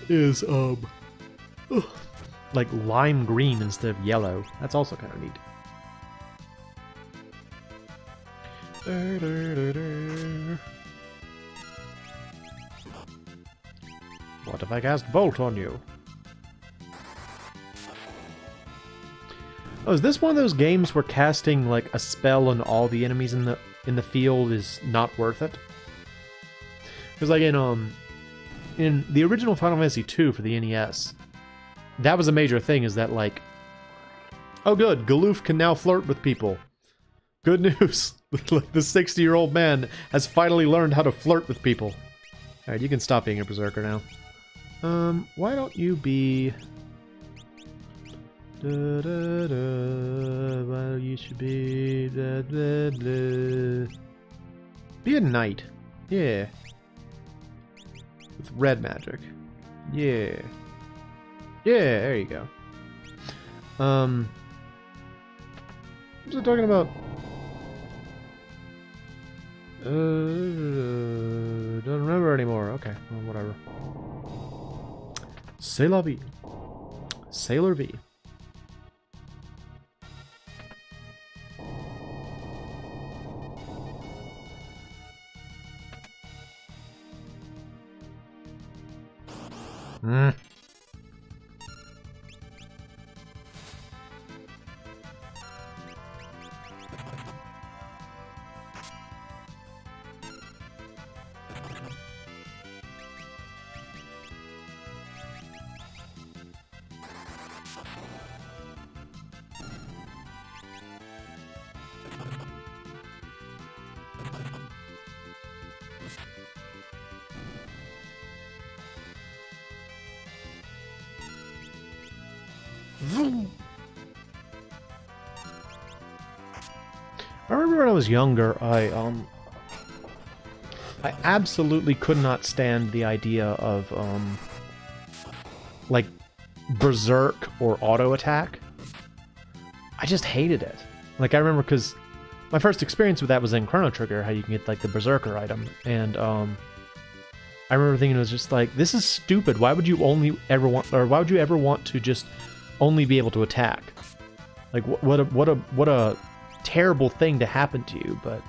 is, like lime green instead of yellow. That's also kind of neat. What if I cast Bolt on you? Oh, is this one of those games where casting like a spell on all the enemies in the field is not worth it? Because like in the original Final Fantasy II for the NES, that was a major thing, is that like, oh good, Galoof can now flirt with people. Good news. Like the 60-year-old man has finally learned how to flirt with people. Alright, you can stop being a berserker now. Why don't you be... Well, you should be... Be a knight. Yeah. With red magic. Yeah. Yeah, there you go. What was I talking about? Don't remember anymore. Okay, well, whatever. C'est la vie. Sailor V. I remember remember when I was younger, I absolutely could not stand the idea of like berserk or auto attack. I just hated it. Like, I remember because my first experience with that was in Chrono Trigger, how you can get like the berserker item, and I remember thinking it was just like, this is stupid. Why would you why would you ever want to just only be able to attack? Like, what a terrible thing to happen to you. But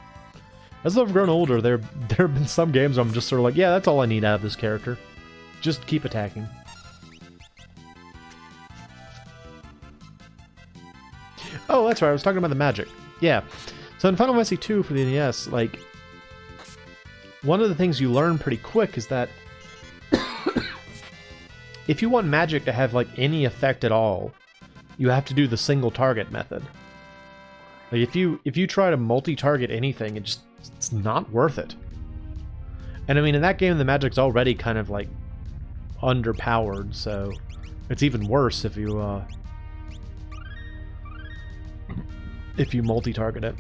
as I've grown older, there have been some games where I'm just sort of like, yeah, that's all I need out of this character. Just keep attacking. Oh, that's right. I was talking about the magic. Yeah. So in Final Fantasy II for the NES, like, one of the things you learn pretty quick is that if you want magic to have, like, any effect at all, you have to do the single target method. Like, if you try to multi-target anything, it's not worth it. And I mean, in that game, the magic's already kind of, like, underpowered, so it's even worse if you multi-target it.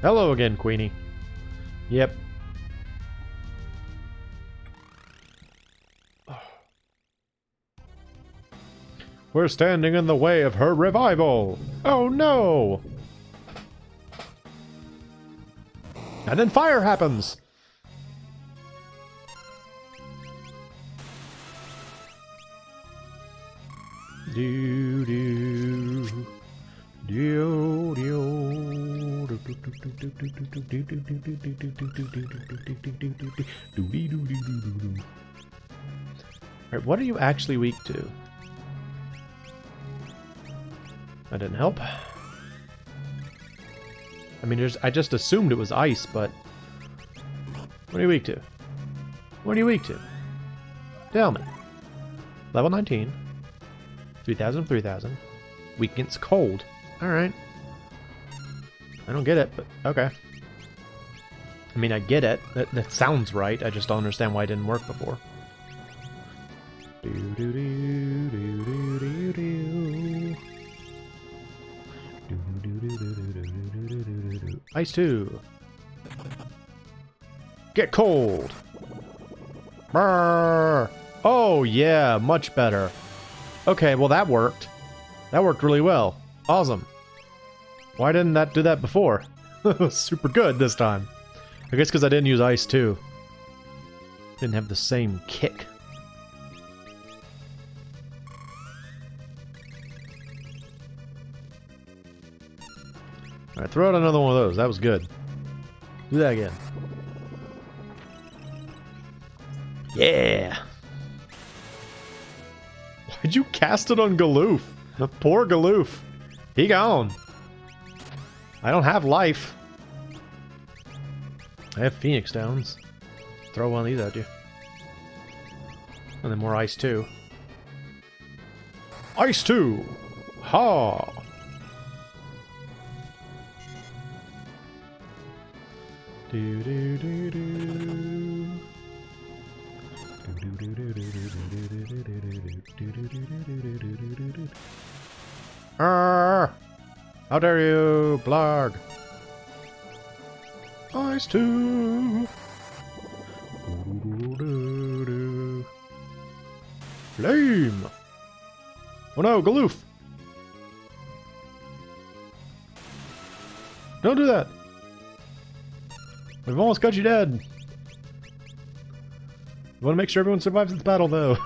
Hello again, Queenie. Yep. We're standing in the way of her revival. Oh no! And then fire happens. Do do do do. Alright, what are you actually weak to? That didn't help. I mean, I just assumed it was ice, but... What are you weak to? What are you weak to? Tell me. Level 19. 3000, 3000. Weak against cold. Alright. I don't get it, but okay. I mean, I get it. That sounds right. I just don't understand why it didn't work before. Ice 2. Get cold. Brrr. Oh, yeah, much better. Okay, well, that worked. That worked really well. Awesome. Why didn't that do that before? Super good this time. I guess because I didn't use Ice 2. Didn't have the same kick. Alright, throw out another one of those. That was good. Do that again. Yeah! Why'd you cast it on Galoof? The poor Galoof. He gone. I don't have life. I have Phoenix Downs. Throw one of these at you. And then more Ice 2. Ice 2! Ha! Do do do do. Arr! How dare you, Blarg! Ice 2! Flame! Oh no, Galoof! Don't do that! We've almost got you dead. We want to make sure everyone survives this battle, though.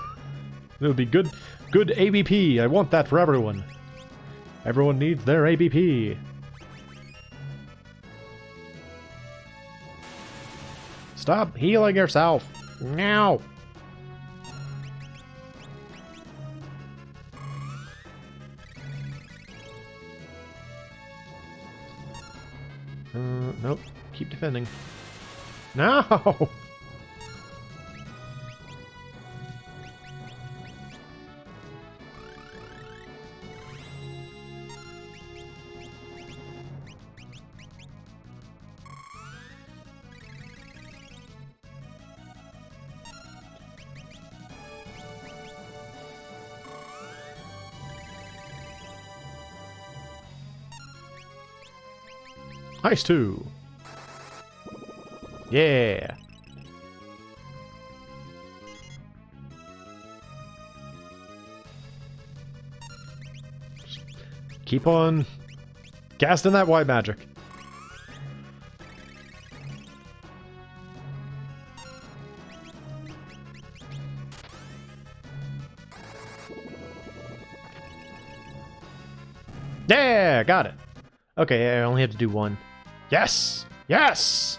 It would be good ABP. I want that for everyone. Everyone needs their ABP. Stop healing yourself. Now. Nope. Keep defending. No! Nice too. Yeah. Keep on casting that white magic. Yeah, got it. Okay, I only have to do one. Yes! Yes!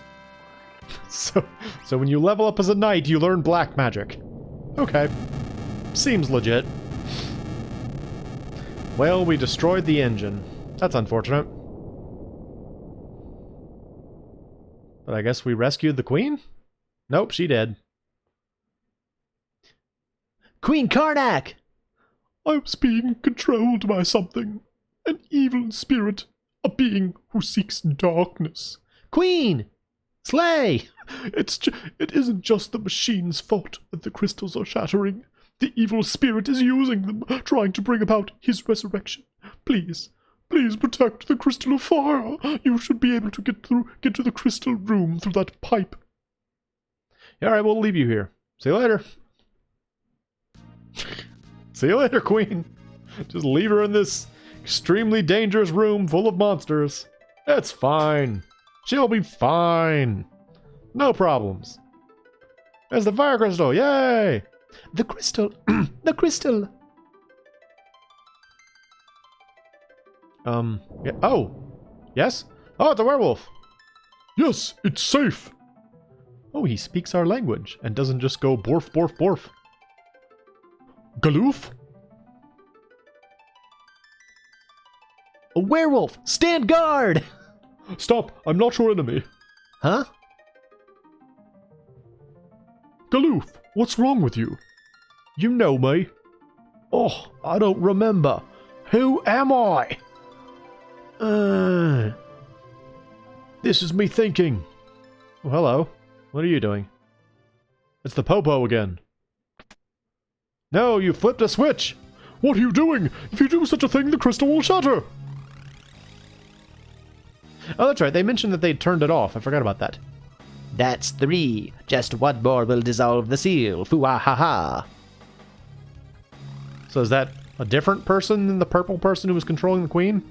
So when you level up as a knight, you learn black magic. Okay. Seems legit. Well, we destroyed the engine. That's unfortunate. But I guess we rescued the queen? Nope, she dead. Queen Karnak! I was being controlled by something. An evil spirit. A being who seeks darkness. Queen! Slay! It isn't just the machine's fault that the crystals are shattering. The evil spirit is using them, trying to bring about his resurrection. Please, please protect the crystal of fire. You should be able to get to the crystal room through that pipe. Alright, we'll leave you here. See you later. See you later, Queen. Just leave her in this extremely dangerous room full of monsters. It's fine. She'll be fine. No problems. There's the fire crystal. Yay! The crystal. The crystal. Yeah. Oh. Yes? Oh, it's a werewolf. Yes, it's safe. Oh, he speaks our language and doesn't just go borf, borf, borf. Galoof? A werewolf! Stand guard! Stop, I'm not your enemy. Huh? Galoof, what's wrong with you? You know me. Oh, I don't remember. Who am I? This is me thinking. Oh, hello. What are you doing? It's the Popo again. No, you flipped a switch. What are you doing? If you do such a thing, the crystal will shatter. Oh, that's right. They mentioned that they'd turned it off. I forgot about that. That's 3. Just one more will dissolve the seal. Foo-ah-ha-ha. So is that a different person than the purple person who was controlling the queen?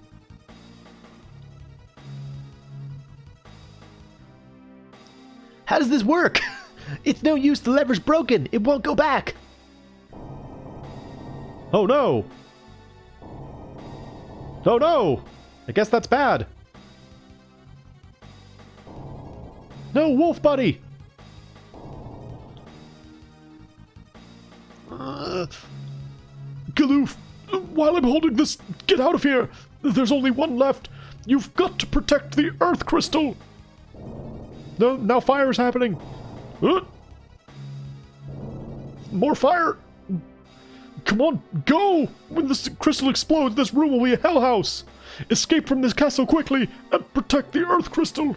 How does this work? It's no use. The lever's broken. It won't go back. Oh no! Oh no! I guess that's bad. No, wolf buddy! Galoof, while I'm holding this, get out of here. There's only one left. You've got to protect the earth crystal. No, now fire's happening. More fire. Come on, go! When this crystal explodes, this room will be a hell house. Escape from this castle quickly and protect the earth crystal.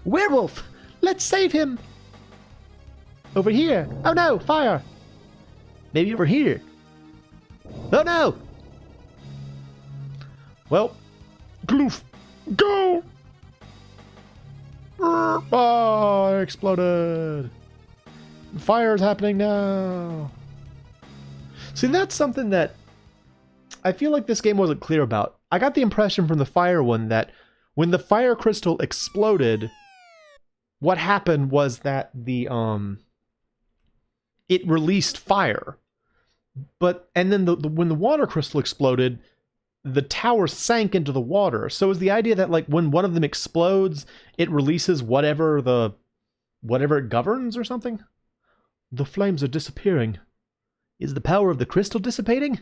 Werewolf! Let's save him! Over here! Oh no! Fire! Maybe over here. Oh no! Well, Galoof, go! oh, it exploded. Fire's happening now. See, that's something that I feel like this game wasn't clear about. I got the impression from the fire one that when the fire crystal exploded, what happened was that it released fire. And then when the water crystal exploded, the tower sank into the water. So is the idea that like when one of them explodes, it releases whatever it governs or something? The flames are disappearing. Is the power of the crystal dissipating?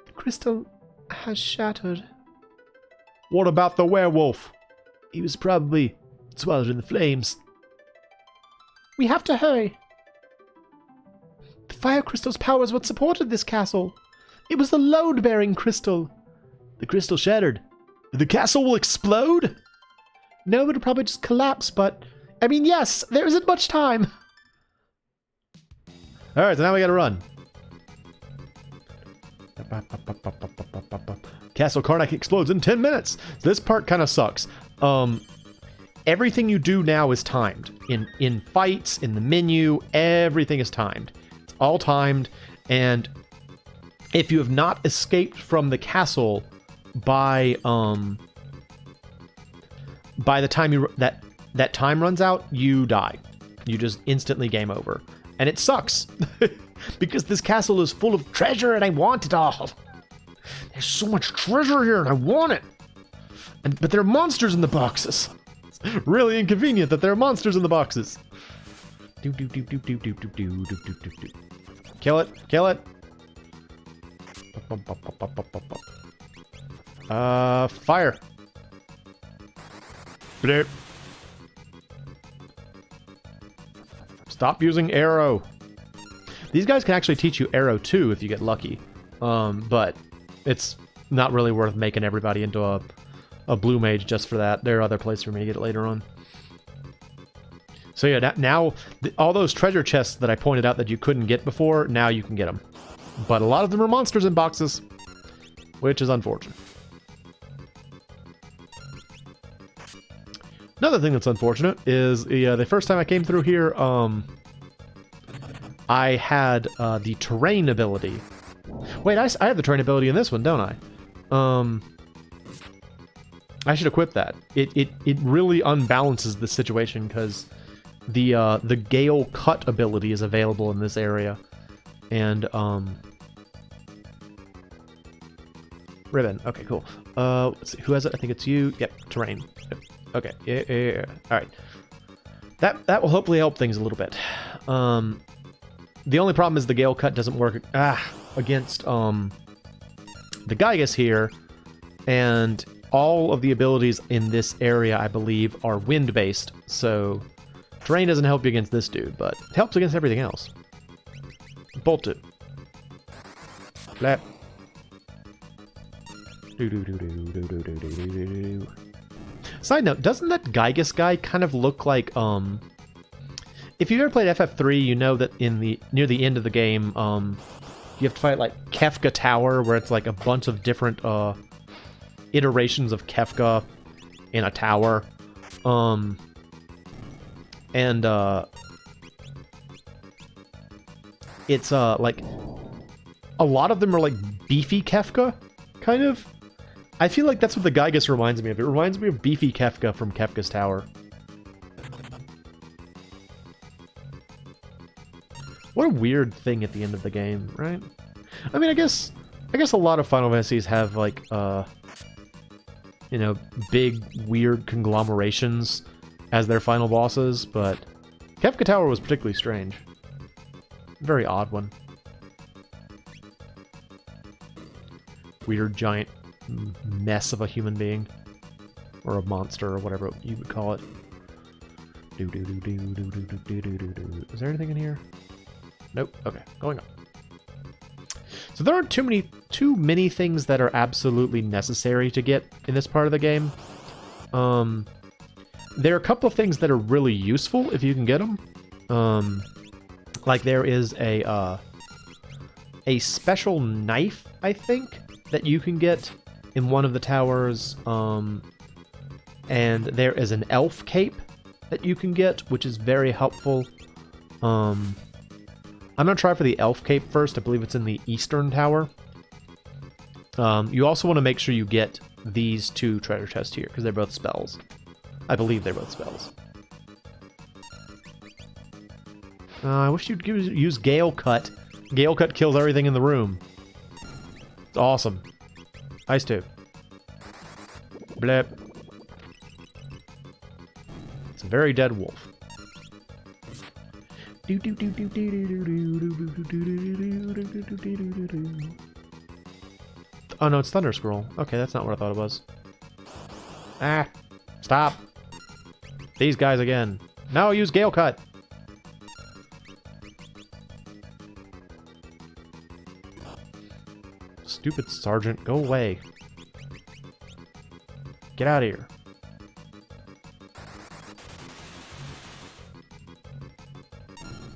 The crystal has shattered. What about the werewolf? He was probably swallowed in the flames. We have to hurry. The fire crystal's power is what supported this castle. It was the load-bearing crystal. The crystal shattered. The castle will explode? No, it'll probably just collapse, but... I mean, yes, there isn't much time. Alright, so now we gotta run. Castle Karnak explodes in 10 minutes. This part kind of sucks. Everything you do now is timed. In fights, in the menu, everything is timed. It's all timed, and if you have not escaped from the castle by the time that time runs out, you die. You just instantly game over. And it sucks because this castle is full of treasure and I want it all. There's so much treasure here and I want it. But there are monsters in the boxes. It's really inconvenient that there are monsters in the boxes. Kill it. Kill it. Fire. Blip. Stop using arrow. These guys can actually teach you arrow too if you get lucky. But it's not really worth making everybody into a blue mage just for that. There are other places for me to get it later on. So yeah, now all those treasure chests that I pointed out that you couldn't get before, now you can get them. But a lot of them are monsters in boxes, which is unfortunate. Another thing that's unfortunate is the first time I came through here, I had the terrain ability. Wait, I have the terrain ability in this one, don't I? I should equip that. It really unbalances the situation because the Gale Cut ability is available in this area, and Ribbon. Okay, cool. Let's see, who has it? I think it's you. Yep, terrain. Yep. Okay, yeah. All right. That will hopefully help things a little bit. The only problem is the Gale Cut doesn't work against the Gygas here, and all of the abilities in this area, I believe, are wind-based, so terrain doesn't help you against this dude, but it helps against everything else. Bolt it. Flap. Side note, doesn't that Gygas guy kind of look like, if you've ever played FF3, you know that near the end of the game, you have to fight like Kefka Tower, where it's like a bunch of different iterations of Kefka in a tower. It's like a lot of them are like beefy Kefka, kind of. I feel like that's what the Gygas reminds me of. It reminds me of beefy Kefka from Kefka's Tower. What a weird thing at the end of the game, right? I mean, I guess a lot of Final Fantasies have like you know, big weird conglomerations as their final bosses, but Kefka Tower was particularly strange. Very odd one. Weird giant mess of a human being. Or a monster, or whatever you would call it. Is there anything in here? Nope. Okay, going on. So there aren't too many things that are absolutely necessary to get in this part of the game. There are a couple of things that are really useful if you can get them. Like there is a special knife, I think, that you can get in one of the towers. And there is an elf cape that you can get, which is very helpful. I'm going to try for the elf cape first. I believe it's in the eastern tower. You also want to make sure you get these two treasure chests here, because they're both spells. I believe they're both spells. I wish you'd use Gale Cut. Gale Cut kills everything in the room. It's awesome. Ice too. Blep. It's a very dead wolf. Oh no, it's Thunder Scroll. Okay, that's not what I thought it was. Ah, stop. These guys again. No, use Gale Cut. Stupid sergeant, go away. Get out of here.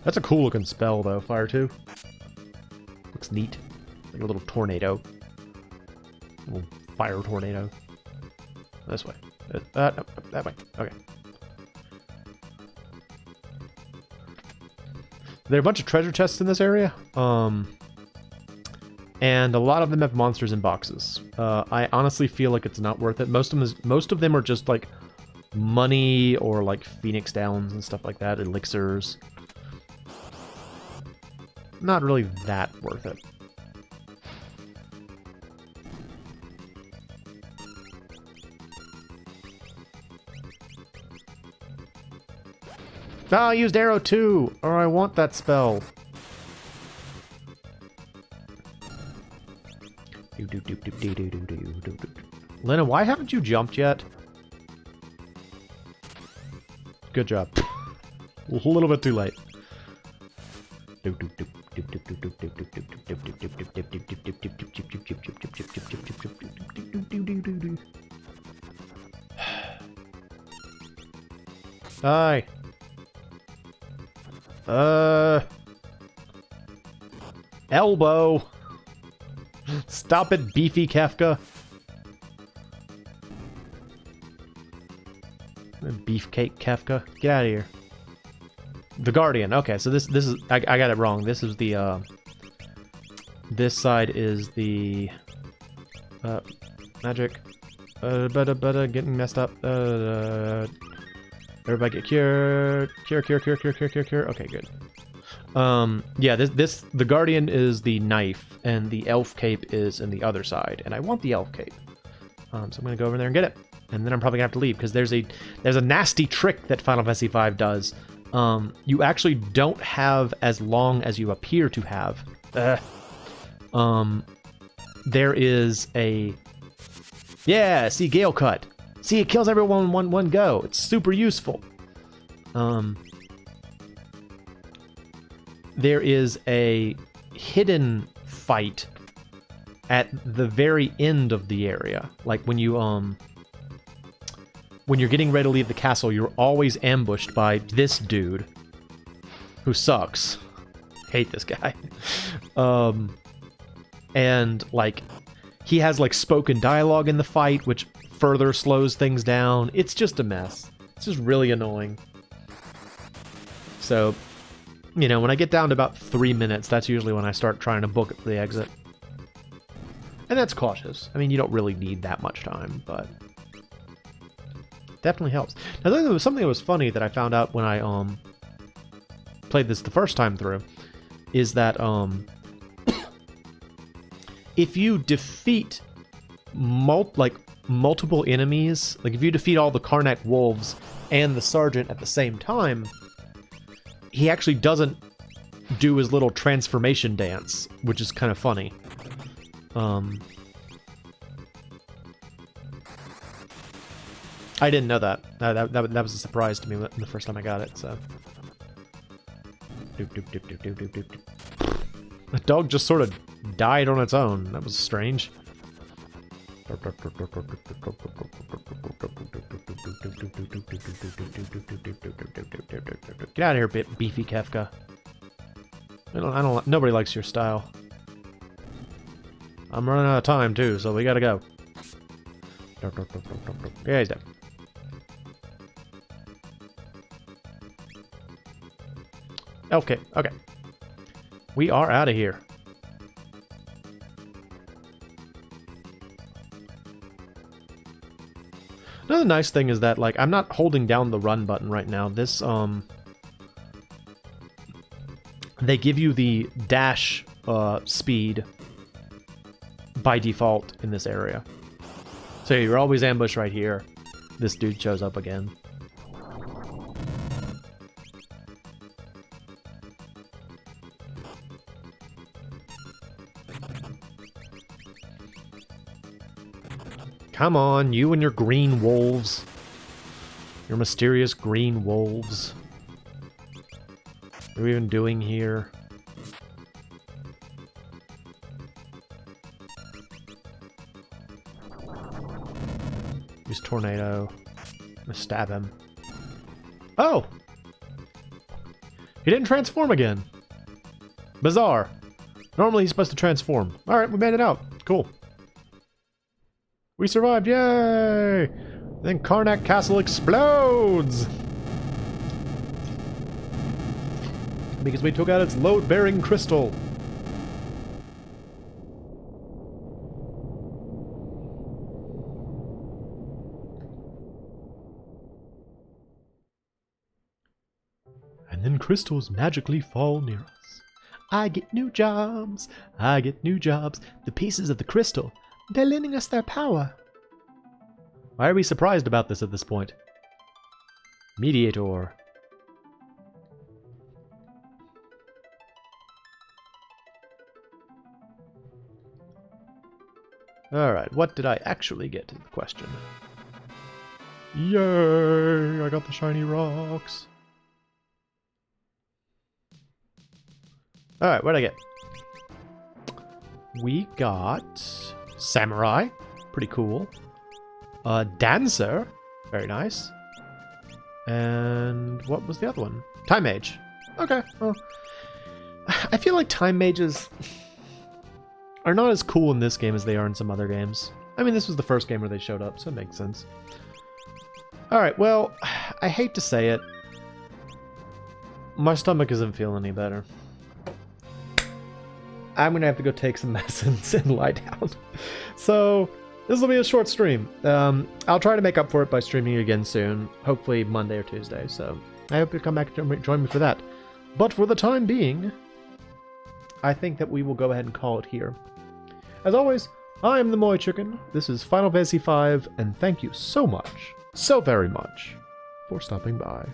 That's a cool looking spell though, Fire 2. Looks neat. Like a little tornado. A little fire tornado. This way. No, that way. Okay. There are a bunch of treasure chests in this area. And a lot of them have monsters in boxes. I honestly feel like it's not worth it. Most of them are just like money or like Phoenix Downs and stuff like that, elixirs. Not really that worth it. Ah, I used arrow 2, or I want that spell. Lena, why haven't you jumped yet? Good job. A little bit too late. Hi. Elbow. Stop it, beefy Kefka. Beefcake Kefka. Get out of here. The Guardian. Okay, so this is I got it wrong. This is the this side is the magic. Getting messed up. Everybody get cure. Okay, good. Yeah, the Guardian is the knife, and the elf cape is in the other side, and I want the elf cape. So I'm gonna go over there and get it, and then I'm probably gonna have to leave because there's a nasty trick that Final Fantasy V does. You actually don't have as long as you appear to have. There is a see, Gale Cut. See, it kills everyone in one go. It's super useful. There is a hidden fight at the very end of the area. Like when you're getting ready to leave the castle, you're always ambushed by this dude who sucks. Hate this guy. And like he has like spoken dialogue in the fight, which further slows things down. It's just a mess. It's just really annoying. So, you know, when I get down to about 3 minutes, that's usually when I start trying to book it for the exit. And that's cautious. I mean, you don't really need that much time, but definitely helps. Now, there was something that was funny that I found out when I played this the first time through, is that if you defeat multiple enemies, like if you defeat all the Karnak wolves and the sergeant at the same time, he actually doesn't do his little transformation dance, which is kind of funny. I didn't know that. That was a surprise to me the first time I got it, so. The dog just sort of died on its own. That was strange. Get out of here, beefy Kefka. Nobody likes your style. I'm running out of time too, so we gotta go. Yeah, he's dead. Okay, okay. We are out of here. Another nice thing is that, like, I'm not holding down the run button right now. This, they give you the dash, speed by default in this area. So you're always ambushed right here. This dude shows up again. Come on, you and your green wolves. Your mysterious green wolves. What are we even doing here? Use tornado. I'm gonna stab him. Oh! He didn't transform again. Bizarre. Normally he's supposed to transform. Alright, we made it out. Cool. We survived, yay! Then Karnak Castle explodes! Because we took out its load-bearing crystal. And then crystals magically fall near us. I get new jobs. I get new jobs. The pieces of the crystal, they're lending us their power. Why are we surprised about this at this point? Mediator. Alright, what did I actually get is the question. Yay! I got the shiny rocks. Alright, what'd I get? We got Samurai. Pretty cool. Dancer. Very nice. And what was the other one? Time Mage. Okay, well. I feel like Time Mages are not as cool in this game as they are in some other games. I mean, this was the first game where they showed up, so it makes sense. Alright, well, I hate to say it. My stomach isn't feeling any better. I'm gonna have to go take some medicines and lie down. So, this will be a short stream. I'll try to make up for it by streaming again soon. Hopefully Monday or Tuesday, so I hope you come back and join me for that. But for the time being, I think that we will go ahead and call it here. As always, I am the MoeChicken. This is Final Fantasy V, and thank you so much, so very much, for stopping by.